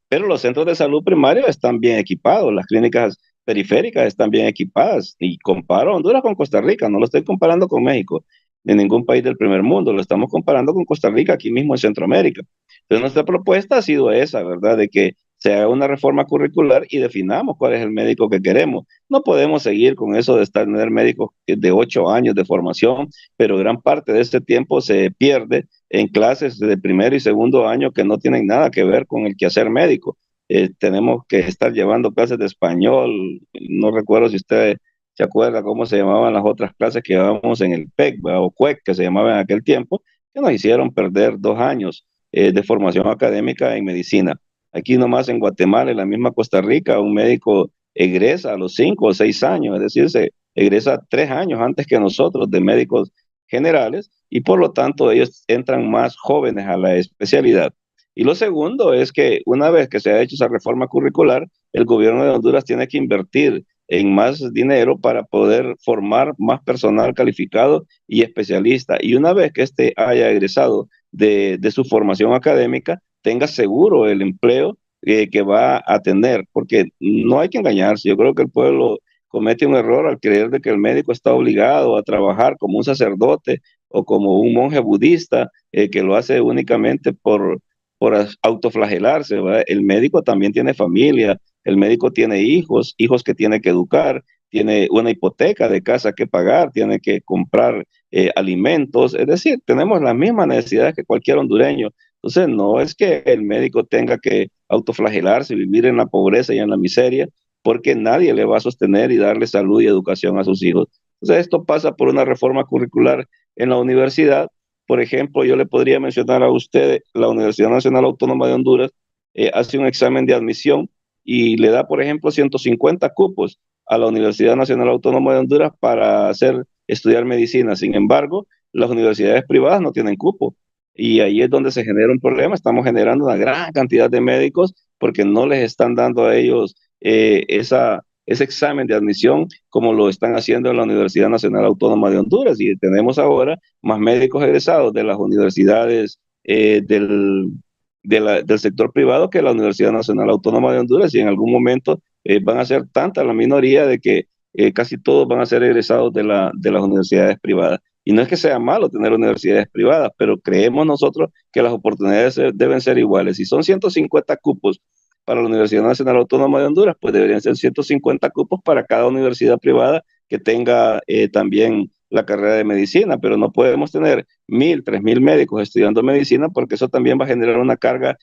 Pero los centros de salud primaria están bien equipados, las clínicas periféricas están bien equipadas. Y comparo Honduras con Costa Rica, no lo estoy comparando con México, ni ningún país del primer mundo, lo estamos comparando con Costa Rica, aquí mismo en Centroamérica. Entonces nuestra propuesta ha sido esa, ¿verdad? De que se haga una reforma curricular y definamos cuál es el médico que queremos. No podemos seguir con eso de tener médicos de 8 años de formación, pero gran parte de ese tiempo se pierde en clases de primero y segundo año que no tienen nada que ver con el quehacer médico. Tenemos que estar llevando clases de español, no recuerdo si usted se acuerda cómo se llamaban las otras clases que llevábamos en el PEC, ¿verdad? O CUEC, que se llamaba en aquel tiempo, que nos hicieron perder 2 años de formación académica en medicina. Aquí nomás en Guatemala, en la misma Costa Rica, un médico egresa a los 5 o 6 años, es decir, se egresa 3 años antes que nosotros de médicos generales y por lo tanto ellos entran más jóvenes a la especialidad. Y lo segundo es que una vez que se ha hecho esa reforma curricular, el gobierno de Honduras tiene que invertir en más dinero para poder formar más personal calificado y especialista. Y una vez que éste haya egresado de su formación académica, tenga seguro el empleo que va a tener, porque no hay que engañarse. Yo creo que el pueblo comete un error al creer de que el médico está obligado a trabajar como un sacerdote o como un monje budista que lo hace únicamente por autoflagelarse, ¿verdad? El médico también tiene familia, el médico tiene hijos, hijos que tiene que educar, tiene una hipoteca de casa que pagar, tiene que comprar alimentos, es decir, tenemos las mismas necesidades que cualquier hondureño. Entonces, no es que el médico tenga que autoflagelarse, vivir en la pobreza y en la miseria, porque nadie le va a sostener y darle salud y educación a sus hijos. Entonces, esto pasa por una reforma curricular en la universidad. Por ejemplo, yo le podría mencionar a usted, la Universidad Nacional Autónoma de Honduras hace un examen de admisión y le da, por ejemplo, 150 cupos a la Universidad Nacional Autónoma de Honduras para estudiar medicina. Sin embargo, las universidades privadas no tienen cupo. Y ahí es donde se genera un problema. Estamos generando una gran cantidad de médicos porque no les están dando a ellos ese examen de admisión como lo están haciendo en la Universidad Nacional Autónoma de Honduras. Y tenemos ahora más médicos egresados de las universidades del sector privado que la Universidad Nacional Autónoma de Honduras, y en algún momento van a ser tanta la minoría de que casi todos van a ser egresados de las universidades privadas. Y no es que sea malo tener universidades privadas, pero creemos nosotros que las oportunidades deben ser iguales. Si son 150 cupos para la Universidad Nacional Autónoma de Honduras, pues deberían ser 150 cupos para cada universidad privada que tenga también la carrera de medicina, pero no podemos tener 1,000, 3,000 médicos estudiando medicina porque eso también va a generar una carga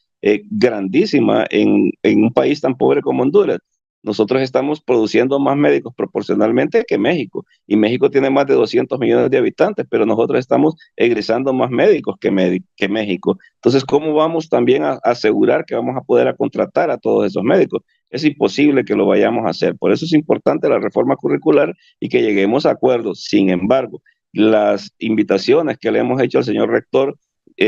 grandísima en un país tan pobre como Honduras. Nosotros estamos produciendo más médicos proporcionalmente que México, y México tiene más de 200 millones de habitantes, pero nosotros estamos egresando más médicos que México. Entonces, ¿cómo vamos también a asegurar que vamos a poder contratar a todos esos médicos? Es imposible que lo vayamos a hacer. Por eso es importante la reforma curricular y que lleguemos a acuerdos. Sin embargo, las invitaciones que le hemos hecho al señor rector,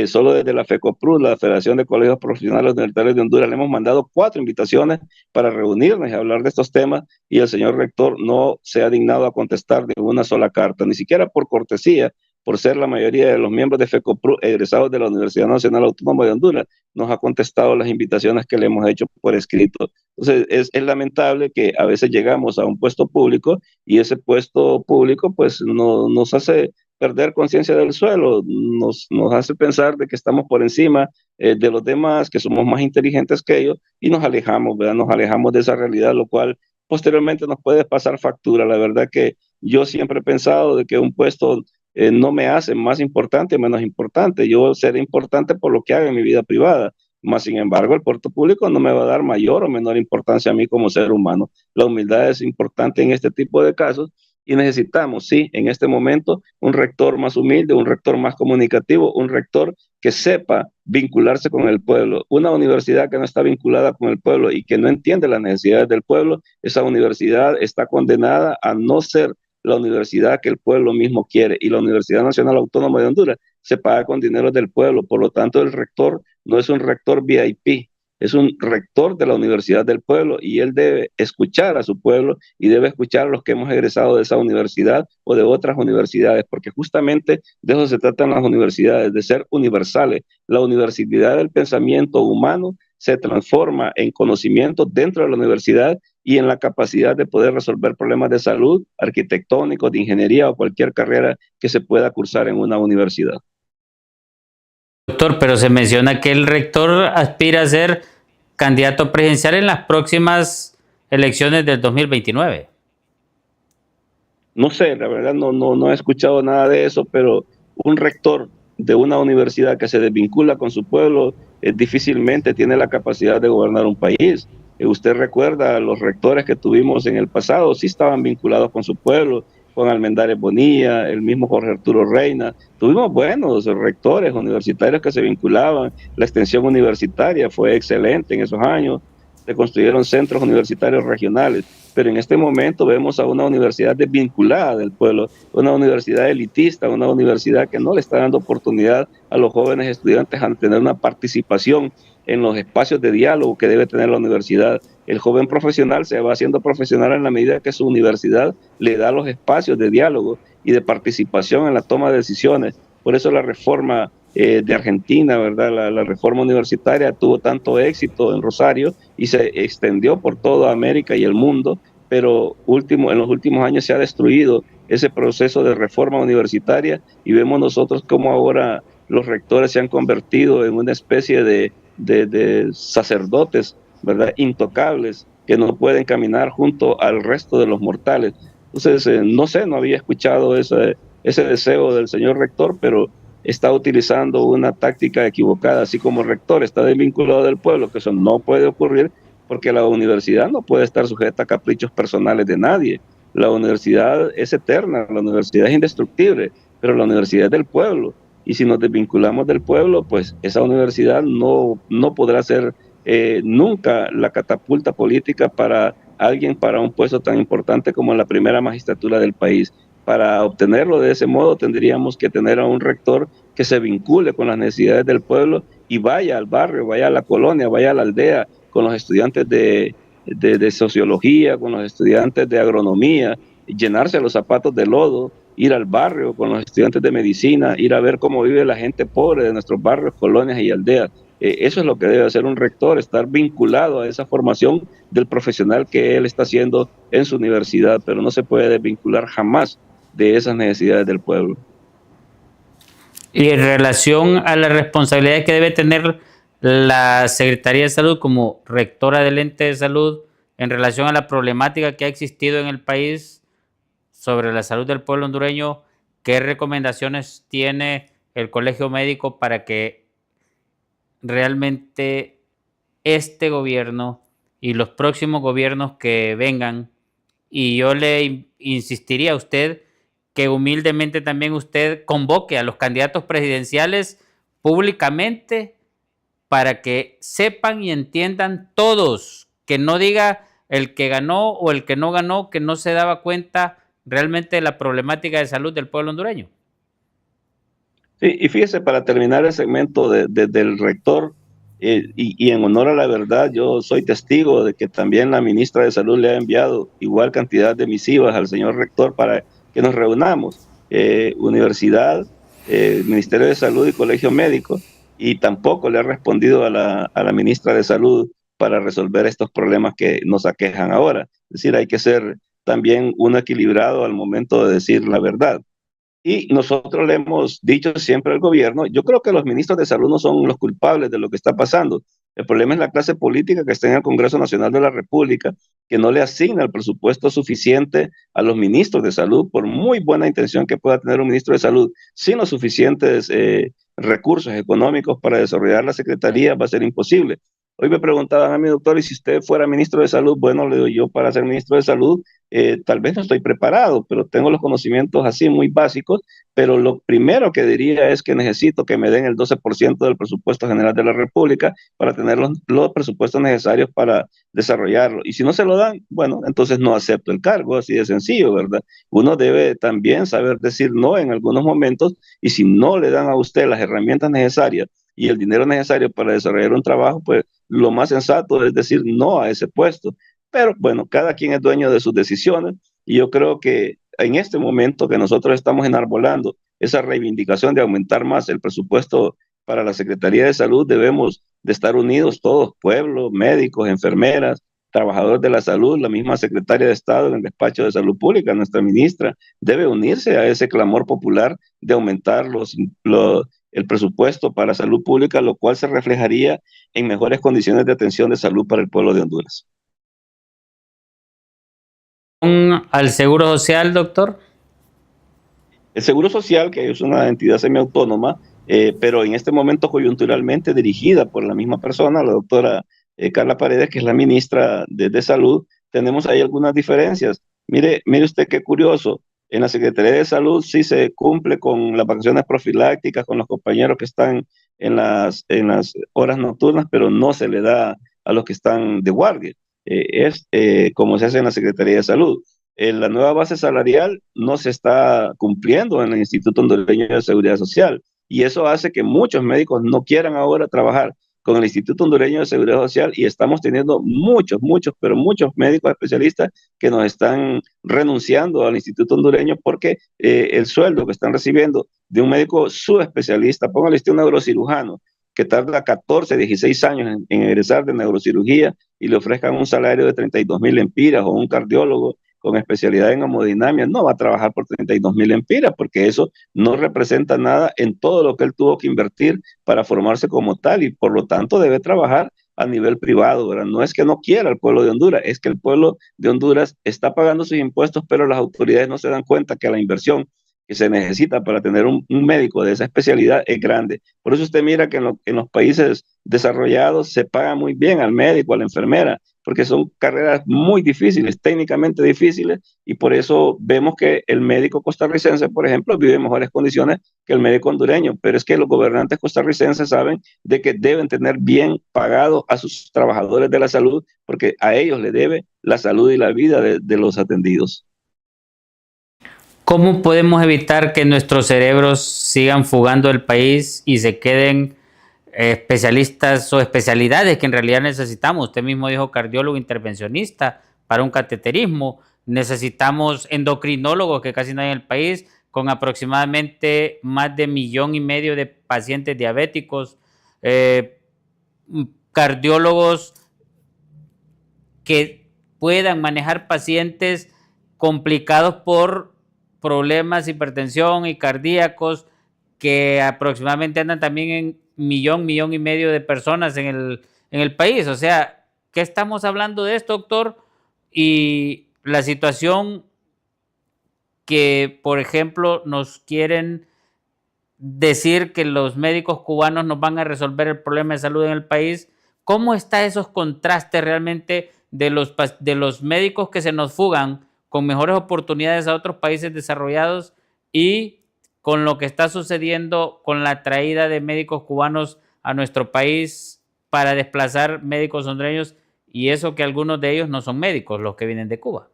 solo desde la FECOPRUS, la Federación de Colegios Profesionales Universitarios de Honduras, le hemos mandado 4 invitaciones para reunirnos y hablar de estos temas, y el señor rector no se ha dignado a contestar de una sola carta, ni siquiera por cortesía, por ser la mayoría de los miembros de FECOPRUS egresados de la Universidad Nacional Autónoma de Honduras, nos ha contestado las invitaciones que le hemos hecho por escrito. Entonces, es lamentable que a veces llegamos a un puesto público y ese puesto público pues nos hace perder conciencia del suelo, nos hace pensar de que estamos por encima de los demás, que somos más inteligentes que ellos, y nos alejamos, ¿verdad? Nos alejamos de esa realidad, lo cual posteriormente nos puede pasar factura. La verdad que yo siempre he pensado de que un puesto no me hace más importante o menos importante. Yo seré importante por lo que haga en mi vida privada. Más sin embargo, el puerto público no me va a dar mayor o menor importancia a mí como ser humano. La humildad es importante en este tipo de casos y necesitamos, sí, en este momento, un rector más humilde, un rector más comunicativo, un rector que sepa vincularse con el pueblo. Una universidad que no está vinculada con el pueblo y que no entiende las necesidades del pueblo, esa universidad está condenada a no ser la universidad que el pueblo mismo quiere. Y la Universidad Nacional Autónoma de Honduras se paga con dinero del pueblo. Por lo tanto, el rector no es un rector VIP, es un rector de la Universidad del Pueblo, y él debe escuchar a su pueblo y debe escuchar a los que hemos egresado de esa universidad o de otras universidades, porque justamente de eso se tratan las universidades, de ser universales. La universidad del pensamiento humano se transforma en conocimiento dentro de la universidad y en la capacidad de poder resolver problemas de salud, arquitectónicos, de ingeniería o cualquier carrera que se pueda cursar en una universidad. Doctor, pero se menciona que el rector aspira a ser candidato presidencial en las próximas elecciones del 2029. No sé, la verdad no he escuchado nada de eso, pero un rector de una universidad que se desvincula con su pueblo difícilmente tiene la capacidad de gobernar un país. Usted recuerda, los rectores que tuvimos en el pasado sí estaban vinculados con su pueblo, con Almendares Bonilla, el mismo Jorge Arturo Reina. Tuvimos buenos rectores universitarios que se vinculaban. La extensión universitaria fue excelente en esos años. Se construyeron centros universitarios regionales, pero en este momento vemos a una universidad desvinculada del pueblo, una universidad elitista, una universidad que no le está dando oportunidad a los jóvenes estudiantes a tener una participación en los espacios de diálogo que debe tener la universidad. El joven profesional se va haciendo profesional en la medida que su universidad le da los espacios de diálogo y de participación en la toma de decisiones. Por eso la reforma de Argentina, ¿verdad? La reforma universitaria tuvo tanto éxito en Rosario y se extendió por toda América y el mundo, pero en los últimos años se ha destruido ese proceso de reforma universitaria y vemos nosotros cómo ahora los rectores se han convertido en una especie de sacerdotes, ¿verdad? Intocables, que no pueden caminar junto al resto de los mortales. Entonces, no sé, no había escuchado ese deseo del señor rector, pero está utilizando una táctica equivocada, así como el rector está desvinculado del pueblo, que eso no puede ocurrir porque la universidad no puede estar sujeta a caprichos personales de nadie. La universidad es eterna, la universidad es indestructible, pero la universidad es del pueblo. Y si nos desvinculamos del pueblo, pues esa universidad no podrá ser nunca la catapulta política para alguien para un puesto tan importante como la primera magistratura del país. Para obtenerlo de ese modo tendríamos que tener a un rector que se vincule con las necesidades del pueblo y vaya al barrio, vaya a la colonia, vaya a la aldea con los estudiantes de sociología, con los estudiantes de agronomía, llenarse los zapatos de lodo, ir al barrio con los estudiantes de medicina, ir a ver cómo vive la gente pobre de nuestros barrios, colonias y aldeas. Eso es lo que debe hacer un rector, estar vinculado a esa formación del profesional que él está haciendo en su universidad, pero no se puede desvincular jamás de esas necesidades del pueblo. Y en relación a la responsabilidad que debe tener la Secretaría de Salud como rectora del ente de salud en relación a la problemática que ha existido en el país sobre la salud del pueblo hondureño, ¿qué recomendaciones tiene el Colegio Médico para que realmente este gobierno y los próximos gobiernos que vengan, y yo le insistiría a usted que humildemente también usted convoque a los candidatos presidenciales públicamente para que sepan y entiendan todos, que no diga el que ganó o el que no ganó, que no se daba cuenta realmente de la problemática de salud del pueblo hondureño? Sí, y fíjese, para terminar el segmento del rector, y en honor a la verdad, yo soy testigo de que también la ministra de Salud le ha enviado igual cantidad de misivas al señor rector para que nos reunamos, universidad, Ministerio de Salud y Colegio Médico, y tampoco le ha respondido a la ministra de Salud para resolver estos problemas que nos aquejan ahora. Es decir, hay que ser también un equilibrado al momento de decir la verdad. Y nosotros le hemos dicho siempre al gobierno, yo creo que los ministros de salud no son los culpables de lo que está pasando. El problema es la clase política que está en el Congreso Nacional de la República, que no le asigna el presupuesto suficiente a los ministros de salud, por muy buena intención que pueda tener un ministro de salud, sin los suficientes recursos económicos para desarrollar la secretaría, va a ser imposible. Hoy me preguntaban a mi doctor, y si usted fuera ministro de salud, bueno, le doy yo para ser ministro de salud, tal vez no estoy preparado, pero tengo los conocimientos así muy básicos, pero lo primero que diría es que necesito que me den el 12% del presupuesto general de la República para tener los presupuestos necesarios para desarrollarlo. Y si no se lo dan, bueno, entonces no acepto el cargo, así de sencillo, ¿verdad? Uno debe también saber decir no en algunos momentos, y si no le dan a usted las herramientas necesarias y el dinero necesario para desarrollar un trabajo, pues lo más sensato es decir no a ese puesto. Pero bueno, cada quien es dueño de sus decisiones, y yo creo que en este momento que nosotros estamos enarbolando esa reivindicación de aumentar más el presupuesto para la Secretaría de Salud, debemos de estar unidos todos, pueblo, médicos, enfermeras, trabajadores de la salud, la misma secretaria de Estado en el despacho de Salud Pública, nuestra ministra, debe unirse a ese clamor popular de aumentar el presupuesto para salud pública, lo cual se reflejaría en mejores condiciones de atención de salud para el pueblo de Honduras. ¿Al Seguro Social, doctor? El Seguro Social, que es una entidad semiautónoma, pero en este momento coyunturalmente dirigida por la misma persona, la doctora Carla Paredes, que es la ministra de Salud, tenemos ahí algunas diferencias. Mire usted qué curioso, en la Secretaría de Salud sí se cumple con las vacaciones profilácticas, con los compañeros que están en las horas nocturnas, pero no se le da a los que están de guardia. Como se hace en la Secretaría de Salud. La nueva base salarial no se está cumpliendo en el Instituto Hondureño de Seguridad Social y eso hace que muchos médicos no quieran ahora trabajar con el Instituto Hondureño de Seguridad Social y estamos teniendo pero muchos médicos especialistas que nos están renunciando al Instituto Hondureño porque el sueldo que están recibiendo de un médico subespecialista, póngale usted un neurocirujano, que tarda 14, 16 años en egresar de neurocirugía y le ofrezcan un salario de 32,000 lempiras, o un cardiólogo con especialidad en hemodinamia, no va a trabajar por 32,000 lempiras porque eso no representa nada en todo lo que él tuvo que invertir para formarse como tal y por lo tanto debe trabajar a nivel privado, ¿verdad? No es que no quiera el pueblo de Honduras, es que el pueblo de Honduras está pagando sus impuestos, pero las autoridades no se dan cuenta que la inversión que se necesita para tener un médico de esa especialidad es grande. Por eso usted mira que en los países desarrollados se paga muy bien al médico, a la enfermera, porque son carreras muy difíciles, técnicamente difíciles, y por eso vemos que el médico costarricense, por ejemplo, vive en mejores condiciones que el médico hondureño, pero es que los gobernantes costarricenses saben de que deben tener bien pagados a sus trabajadores de la salud, porque a ellos le debe la salud y la vida de los atendidos. ¿Cómo podemos evitar que nuestros cerebros sigan fugando del país y se queden especialistas o especialidades que en realidad necesitamos? Usted mismo dijo cardiólogo intervencionista para un cateterismo. Necesitamos endocrinólogos, que casi no hay en el país, con aproximadamente más de 1,5 millones de pacientes diabéticos. Cardiólogos que puedan manejar pacientes complicados por problemas de hipertensión y cardíacos, que aproximadamente andan también en 1,5 millones de personas en el país. O sea, ¿qué estamos hablando de esto, doctor? Y la situación que, por ejemplo, nos quieren decir que los médicos cubanos nos van a resolver el problema de salud en el país. ¿Cómo están esos contrastes realmente de los médicos que se nos fugan con mejores oportunidades a otros países desarrollados y con lo que está sucediendo con la traída de médicos cubanos a nuestro país para desplazar médicos hondureños, y eso que algunos de ellos no son médicos, los que vienen de Cuba?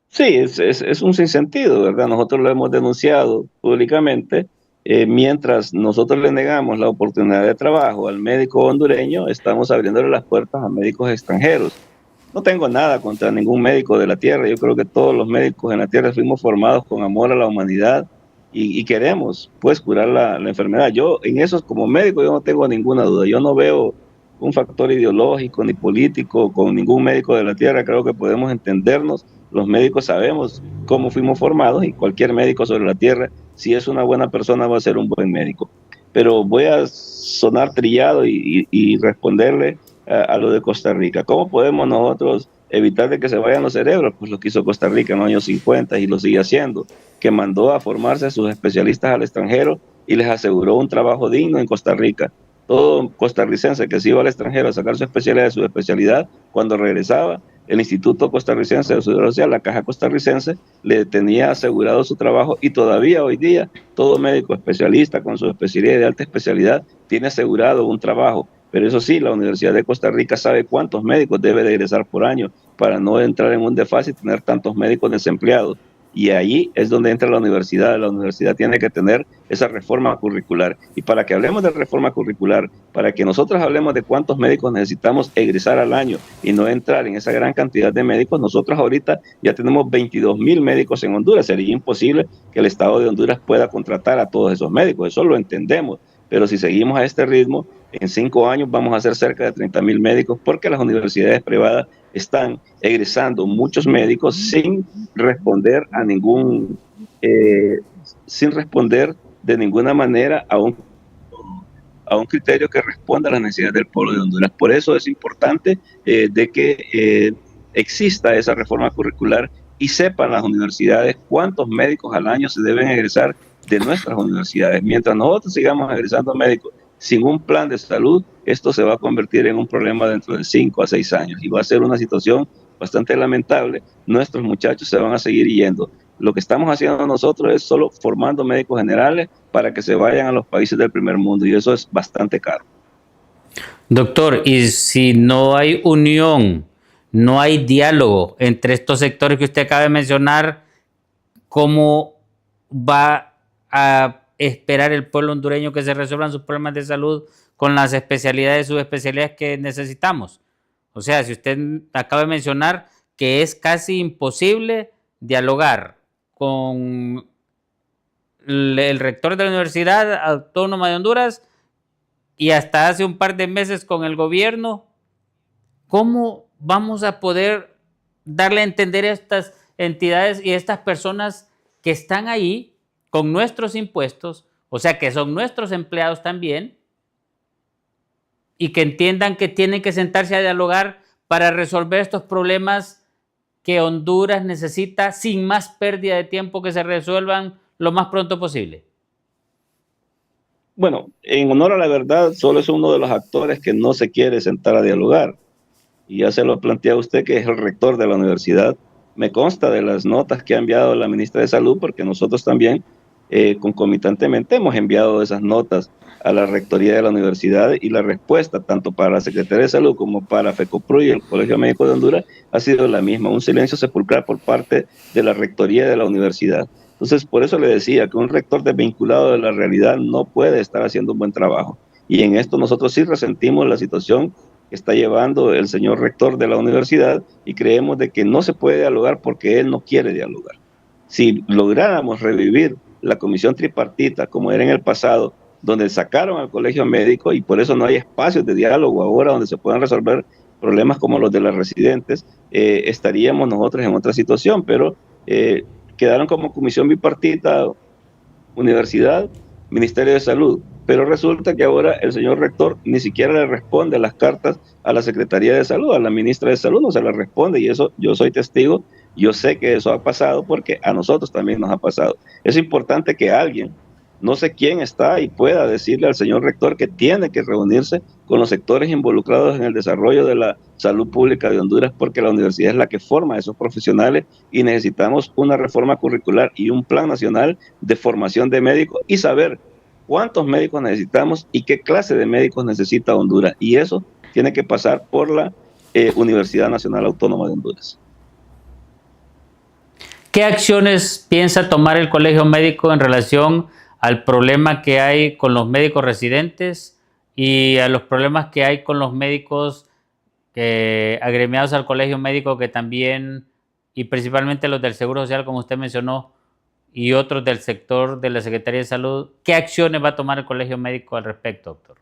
Sí, es un sinsentido, ¿verdad? Nosotros lo hemos denunciado públicamente. Mientras nosotros le negamos la oportunidad de trabajo al médico hondureño, estamos abriéndole las puertas a médicos extranjeros. No tengo nada contra ningún médico de la tierra. Yo creo que todos los médicos en la tierra fuimos formados con amor a la humanidad y queremos, pues, curar la enfermedad. Yo, en eso, como médico, yo no tengo ninguna duda. Yo no veo un factor ideológico ni político con ningún médico de la tierra. Creo que podemos entendernos. Los médicos sabemos cómo fuimos formados y cualquier médico sobre la tierra, si es una buena persona, va a ser un buen médico. Pero voy a sonar trillado y responderle a lo de Costa Rica. ¿Cómo podemos nosotros evitar de que se vayan los cerebros? Pues lo que hizo Costa Rica en los años 50 y lo sigue haciendo, que mandó a formarse a sus especialistas al extranjero y les aseguró un trabajo digno en Costa Rica. Todo costarricense que se iba al extranjero a sacar su especialidad, cuando regresaba, el Instituto Costarricense de Seguridad Social, la Caja Costarricense, le tenía asegurado su trabajo y todavía hoy día todo médico especialista con su especialidad de alta especialidad tiene asegurado un trabajo. Pero eso sí, la Universidad de Costa Rica sabe cuántos médicos debe de egresar por año para no entrar en un desfase y tener tantos médicos desempleados. Y ahí es donde entra la universidad. La universidad tiene que tener esa reforma curricular. Y para que hablemos de reforma curricular, para que nosotros hablemos de cuántos médicos necesitamos egresar al año y no entrar en esa gran cantidad de médicos, nosotros ahorita ya tenemos 22,000 médicos en Honduras. Sería imposible que el Estado de Honduras pueda contratar a todos esos médicos. Eso lo entendemos. Pero si seguimos a este ritmo, en 5 años vamos a ser cerca de 30,000 médicos porque las universidades privadas están egresando muchos médicos sin responder sin responder de ninguna manera a un criterio que responda a las necesidades del pueblo de Honduras. Por eso es importante de que exista esa reforma curricular y sepan las universidades cuántos médicos al año se deben egresar de nuestras universidades. Mientras nosotros sigamos egresando médicos sin un plan de salud, esto se va a convertir en un problema dentro de 5 a 6 años y va a ser una situación bastante lamentable. Nuestros muchachos se van a seguir yendo. Lo que estamos haciendo nosotros es solo formando médicos generales para que se vayan a los países del primer mundo y eso es bastante caro. Doctor, y si no hay unión, no hay diálogo entre estos sectores que usted acaba de mencionar, ¿cómo va a esperar el pueblo hondureño que se resuelvan sus problemas de salud con las especialidades, subespecialidades que necesitamos? O sea, si usted acaba de mencionar que es casi imposible dialogar con el rector de la Universidad Autónoma de Honduras y hasta hace un par de meses con el gobierno, ¿cómo vamos a poder darle a entender a estas entidades y a estas personas que están ahí con nuestros impuestos, o sea, que son nuestros empleados también, y que entiendan que tienen que sentarse a dialogar para resolver estos problemas que Honduras necesita sin más pérdida de tiempo, que se resuelvan lo más pronto posible? Bueno, en honor a la verdad, solo es uno de los actores que no se quiere sentar a dialogar. Y ya se lo plantea usted, que es el rector de la universidad. Me consta de las notas que ha enviado la ministra de Salud, porque nosotros también concomitantemente hemos enviado esas notas a la rectoría de la universidad y la respuesta tanto para la Secretaría de Salud como para FECOPRO y el Colegio Médico de Honduras ha sido la misma, un silencio sepulcral por parte de la rectoría de la universidad. Entonces, por eso le decía que un rector desvinculado de la realidad no puede estar haciendo un buen trabajo. Y en esto nosotros sí resentimos la situación que está llevando el señor rector de la universidad y creemos de que no se puede dialogar porque él no quiere dialogar. Si lográramos revivir la comisión tripartita como era en el pasado, donde sacaron al colegio médico y por eso no hay espacios de diálogo ahora donde se puedan resolver problemas como los de las residentes, estaríamos nosotros en otra situación, pero quedaron como comisión bipartita, universidad, Ministerio de Salud. Pero resulta que ahora el señor rector ni siquiera le responde las cartas a la Secretaría de Salud, a la ministra de Salud no se las responde y eso yo soy testigo, yo sé que eso ha pasado porque a nosotros también nos ha pasado. Es importante que alguien, no sé quién está y pueda decirle al señor rector que tiene que reunirse con los sectores involucrados en el desarrollo de la salud pública de Honduras porque la universidad es la que forma a esos profesionales y necesitamos una reforma curricular y un plan nacional de formación de médicos y saber cuántos médicos necesitamos y qué clase de médicos necesita Honduras. Y eso tiene que pasar por la Universidad Nacional Autónoma de Honduras. ¿Qué acciones piensa tomar el Colegio Médico en relación al problema que hay con los médicos residentes y a los problemas que hay con los médicos agremiados al Colegio Médico que también, y principalmente los del Seguro Social, como usted mencionó, y otros del sector de la Secretaría de Salud? ¿Qué acciones va a tomar el Colegio Médico al respecto, doctor?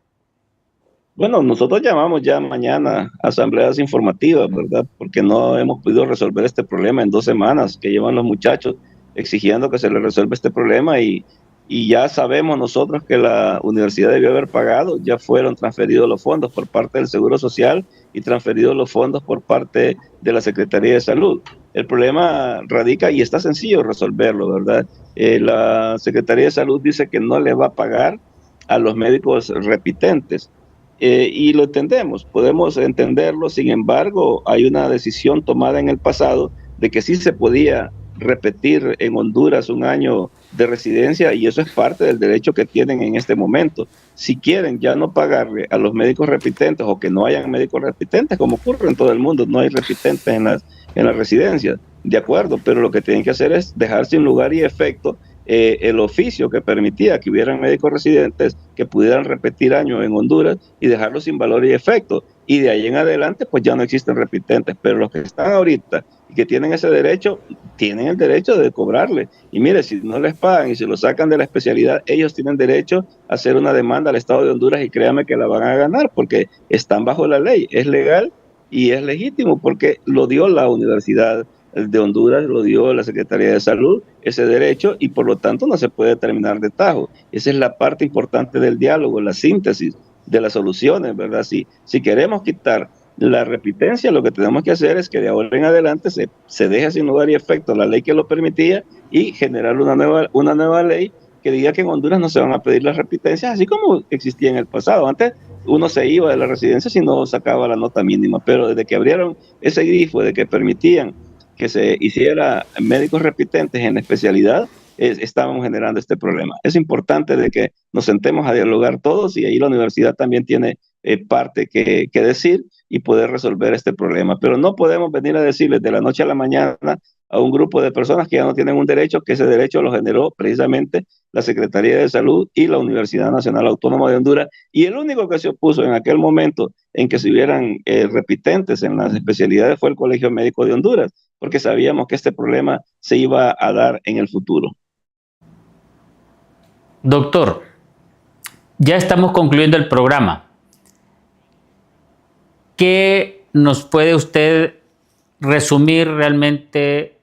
Bueno, nosotros llamamos ya mañana a asambleas informativas, ¿verdad? Porque no hemos podido resolver este problema en 2 semanas que llevan los muchachos exigiendo que se les resuelva este problema y ya sabemos nosotros que la universidad debió haber pagado, ya fueron transferidos los fondos por parte del Seguro Social y transferidos los fondos por parte de la Secretaría de Salud. El problema radica, y está sencillo resolverlo, ¿verdad? La Secretaría de Salud dice que no le va a pagar a los médicos repitentes. Y lo entendemos, podemos entenderlo, sin embargo, hay una decisión tomada en el pasado de que sí se podía repetir en Honduras un año de residencia y eso es parte del derecho que tienen en este momento. Si quieren ya no pagarle a los médicos repitentes o que no hayan médicos repitentes, como ocurre en todo el mundo, no hay repitentes en las residencias, de acuerdo, pero lo que tienen que hacer es dejar sin lugar y efecto el oficio que permitía que hubieran médicos residentes que pudieran repetir años en Honduras y dejarlo sin valor y efecto. Y de ahí en adelante, pues ya no existen repitentes, pero los que están ahorita y que tienen ese derecho, tienen el derecho de cobrarle. Y mire, si no les pagan y si lo sacan de la especialidad, ellos tienen derecho a hacer una demanda al Estado de Honduras y créanme que la van a ganar porque están bajo la ley, es legal y es legítimo porque lo dio la Universidad de Honduras, lo dio la Secretaría de Salud, ese derecho, y por lo tanto no se puede terminar de tajo. Esa es la parte importante del diálogo, la síntesis de las soluciones, ¿verdad? Si queremos quitar la repitencia, lo que tenemos que hacer es que de ahora en adelante se deje sin lugar y efecto la ley que lo permitía y generar una nueva ley que diga que en Honduras no se van a pedir las repitencias, así como existía en el pasado. Antes uno se iba de la residencia si no sacaba la nota mínima, pero desde que abrieron ese grifo, de que permitían que se hiciera médicos repitentes en la especialidad, estábamos generando este problema. Es importante de que nos sentemos a dialogar todos y ahí la universidad también tiene parte que decir y poder resolver este problema. Pero no podemos venir a decirles de la noche a la mañana a un grupo de personas que ya no tienen un derecho, que ese derecho lo generó precisamente la Secretaría de Salud y la Universidad Nacional Autónoma de Honduras, y el único que se opuso en aquel momento en que se hubieran repitentes en las especialidades fue el Colegio Médico de Honduras, porque sabíamos que este problema se iba a dar en el futuro. Doctor, ya estamos concluyendo el programa. ¿Qué nos puede usted resumir realmente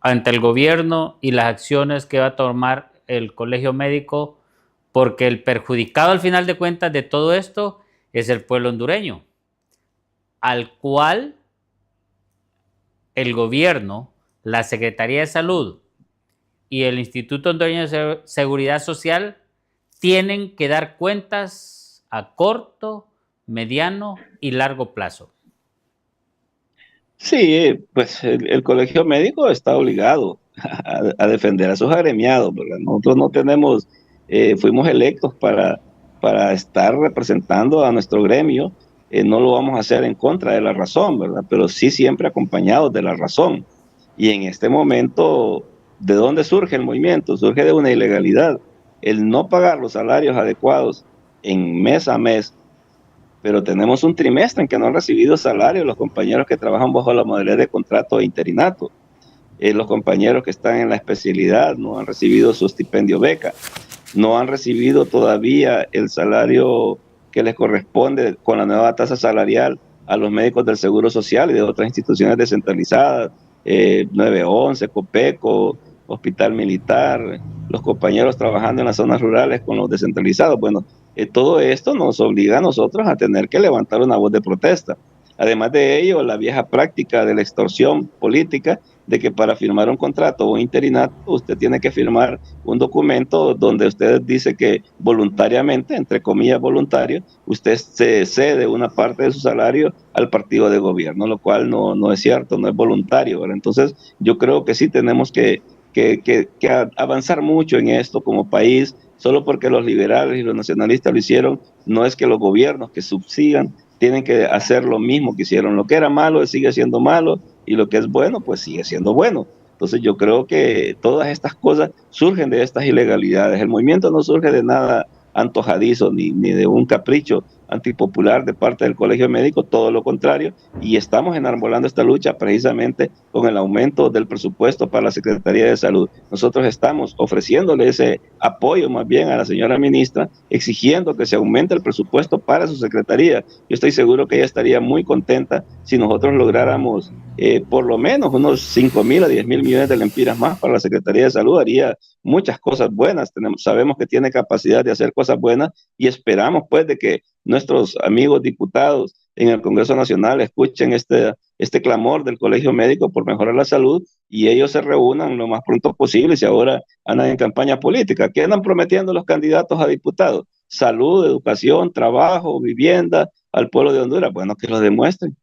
ante el gobierno y las acciones que va a tomar el Colegio Médico? Porque el perjudicado al final de cuentas de todo esto es el pueblo hondureño, al cual el gobierno, la Secretaría de Salud y el Instituto Hondureño de Seguridad Social tienen que dar cuentas a corto, mediano y largo plazo. Sí, pues el Colegio Médico está obligado a defender a sus agremiados, ¿verdad? Nosotros no tenemos, fuimos electos para estar representando a nuestro gremio, no lo vamos a hacer en contra de la razón, ¿verdad? Pero sí siempre acompañados de la razón. Y en este momento, ¿de dónde surge el movimiento? Surge de una ilegalidad. El no pagar los salarios adecuados en mes a mes, pero tenemos un trimestre en que no han recibido salario los compañeros que trabajan bajo la modalidad de contrato e interinato. Los compañeros que están en la especialidad no han recibido su estipendio beca, no han recibido todavía el salario que les corresponde con la nueva tasa salarial a los médicos del Seguro Social y de otras instituciones descentralizadas, 911, Copeco, Hospital Militar, los compañeros trabajando en las zonas rurales con los descentralizados. Bueno, todo esto nos obliga a nosotros a tener que levantar una voz de protesta. Además de ello, la vieja práctica de la extorsión política, de que para firmar un contrato o interinato usted tiene que firmar un documento donde usted dice que voluntariamente, entre comillas voluntario, usted se cede una parte de su salario al partido de gobierno, lo cual no es cierto, no es voluntario, ¿verdad? Entonces yo creo que sí tenemos que avanzar mucho en esto como país. Solo porque los liberales y los nacionalistas lo hicieron, no es que los gobiernos que subsidian tienen que hacer lo mismo que hicieron. Lo que era malo sigue siendo malo y lo que es bueno pues sigue siendo bueno. Entonces yo creo que todas estas cosas surgen de estas ilegalidades. El movimiento no surge de nada antojadizo ni de un capricho antipopular de parte del Colegio Médico, todo lo contrario, y estamos enarbolando esta lucha precisamente con el aumento del presupuesto para la Secretaría de Salud. Nosotros estamos ofreciéndole ese apoyo más bien a la señora ministra, exigiendo que se aumente el presupuesto para su secretaría. Yo estoy seguro que ella estaría muy contenta si nosotros lográramos por lo menos unos 5,000 a 10,000 millones de lempiras más para la Secretaría de Salud. Haría muchas cosas buenas, sabemos que tiene capacidad de hacer cosas buenas y esperamos pues de que nuestros amigos diputados en el Congreso Nacional escuchen este clamor del Colegio Médico por mejorar la salud y ellos se reúnan lo más pronto posible. Si ahora andan en campaña política, ¿qué andan prometiendo los candidatos a diputados? Salud, educación, trabajo, vivienda al pueblo de Honduras. Bueno, que lo demuestren,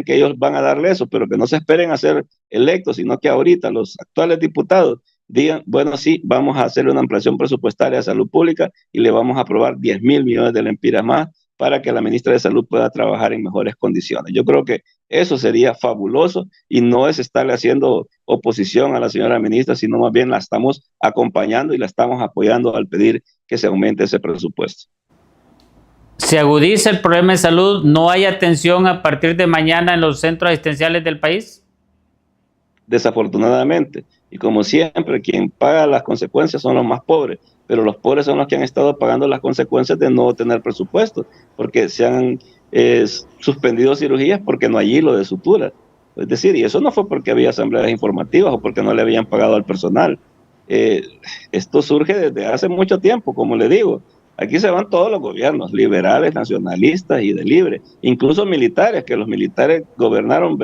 que ellos van a darle eso, pero que no se esperen a ser electos, sino que ahorita los actuales diputados digan, bueno, sí, vamos a hacer una ampliación presupuestaria a salud pública y le vamos a aprobar 10,000 millones de lempiras más para que la ministra de Salud pueda trabajar en mejores condiciones. Yo creo que eso sería fabuloso y no es estarle haciendo oposición a la señora ministra, sino más bien la estamos acompañando y la estamos apoyando al pedir que se aumente ese presupuesto. Se agudiza el problema de salud, ¿no hay atención a partir de mañana en los centros asistenciales del país? Desafortunadamente, y como siempre, quien paga las consecuencias son los más pobres, pero los pobres son los que han estado pagando las consecuencias de no tener presupuesto, porque se han suspendido cirugías porque no hay hilo de sutura. Es decir, y eso no fue porque había asambleas informativas o porque no le habían pagado al personal. Esto surge desde hace mucho tiempo, como le digo. Aquí se van todos los gobiernos, liberales, nacionalistas y de libre, incluso militares, que los militares gobernaron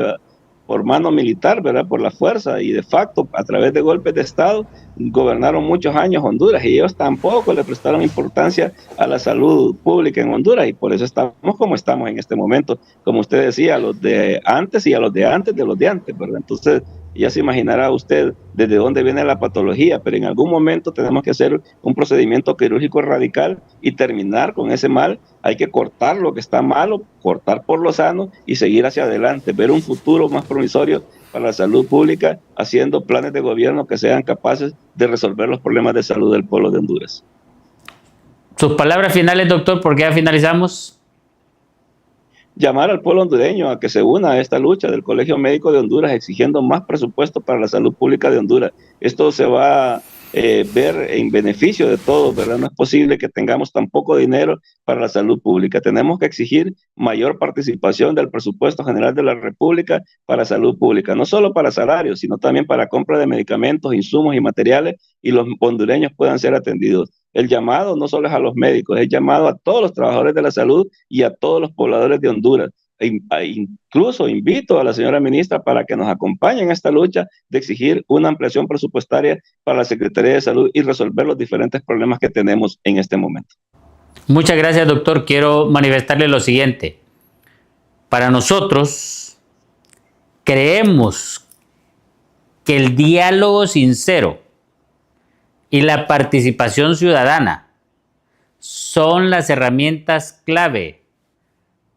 por mano militar, ¿verdad? Por la fuerza y de facto a través de golpes de Estado gobernaron muchos años Honduras y ellos tampoco le prestaron importancia a la salud pública en Honduras y por eso estamos como estamos en este momento, como usted decía, a los de antes y a los de antes de los de antes, ¿verdad? Entonces ya se imaginará usted desde dónde viene la patología, pero en algún momento tenemos que hacer un procedimiento quirúrgico radical y terminar con ese mal. Hay que cortar lo que está malo, cortar por lo sano y seguir hacia adelante, ver un futuro más promisorio para la salud pública, haciendo planes de gobierno que sean capaces de resolver los problemas de salud del pueblo de Honduras. Sus palabras finales, doctor, porque ya finalizamos. Llamar al pueblo hondureño a que se una a esta lucha del Colegio Médico de Honduras exigiendo más presupuesto para la salud pública de Honduras. Esto se va a ver en beneficio de todos, ¿verdad? No es posible que tengamos tan poco dinero para la salud pública. Tenemos que exigir mayor participación del presupuesto general de la República para salud pública, no solo para salarios, sino también para compra de medicamentos, insumos y materiales y los hondureños puedan ser atendidos. El llamado no solo es a los médicos, es llamado a todos los trabajadores de la salud y a todos los pobladores de Honduras. Incluso invito a la señora ministra para que nos acompañe en esta lucha de exigir una ampliación presupuestaria para la Secretaría de Salud y resolver los diferentes problemas que tenemos en este momento. Muchas gracias, doctor. Quiero manifestarle lo siguiente. Para nosotros, creemos que el diálogo sincero y la participación ciudadana son las herramientas clave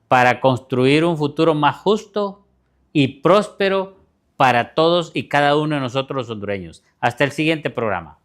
para construir un futuro más justo y próspero para todos y cada uno de nosotros los hondureños. Hasta el siguiente programa.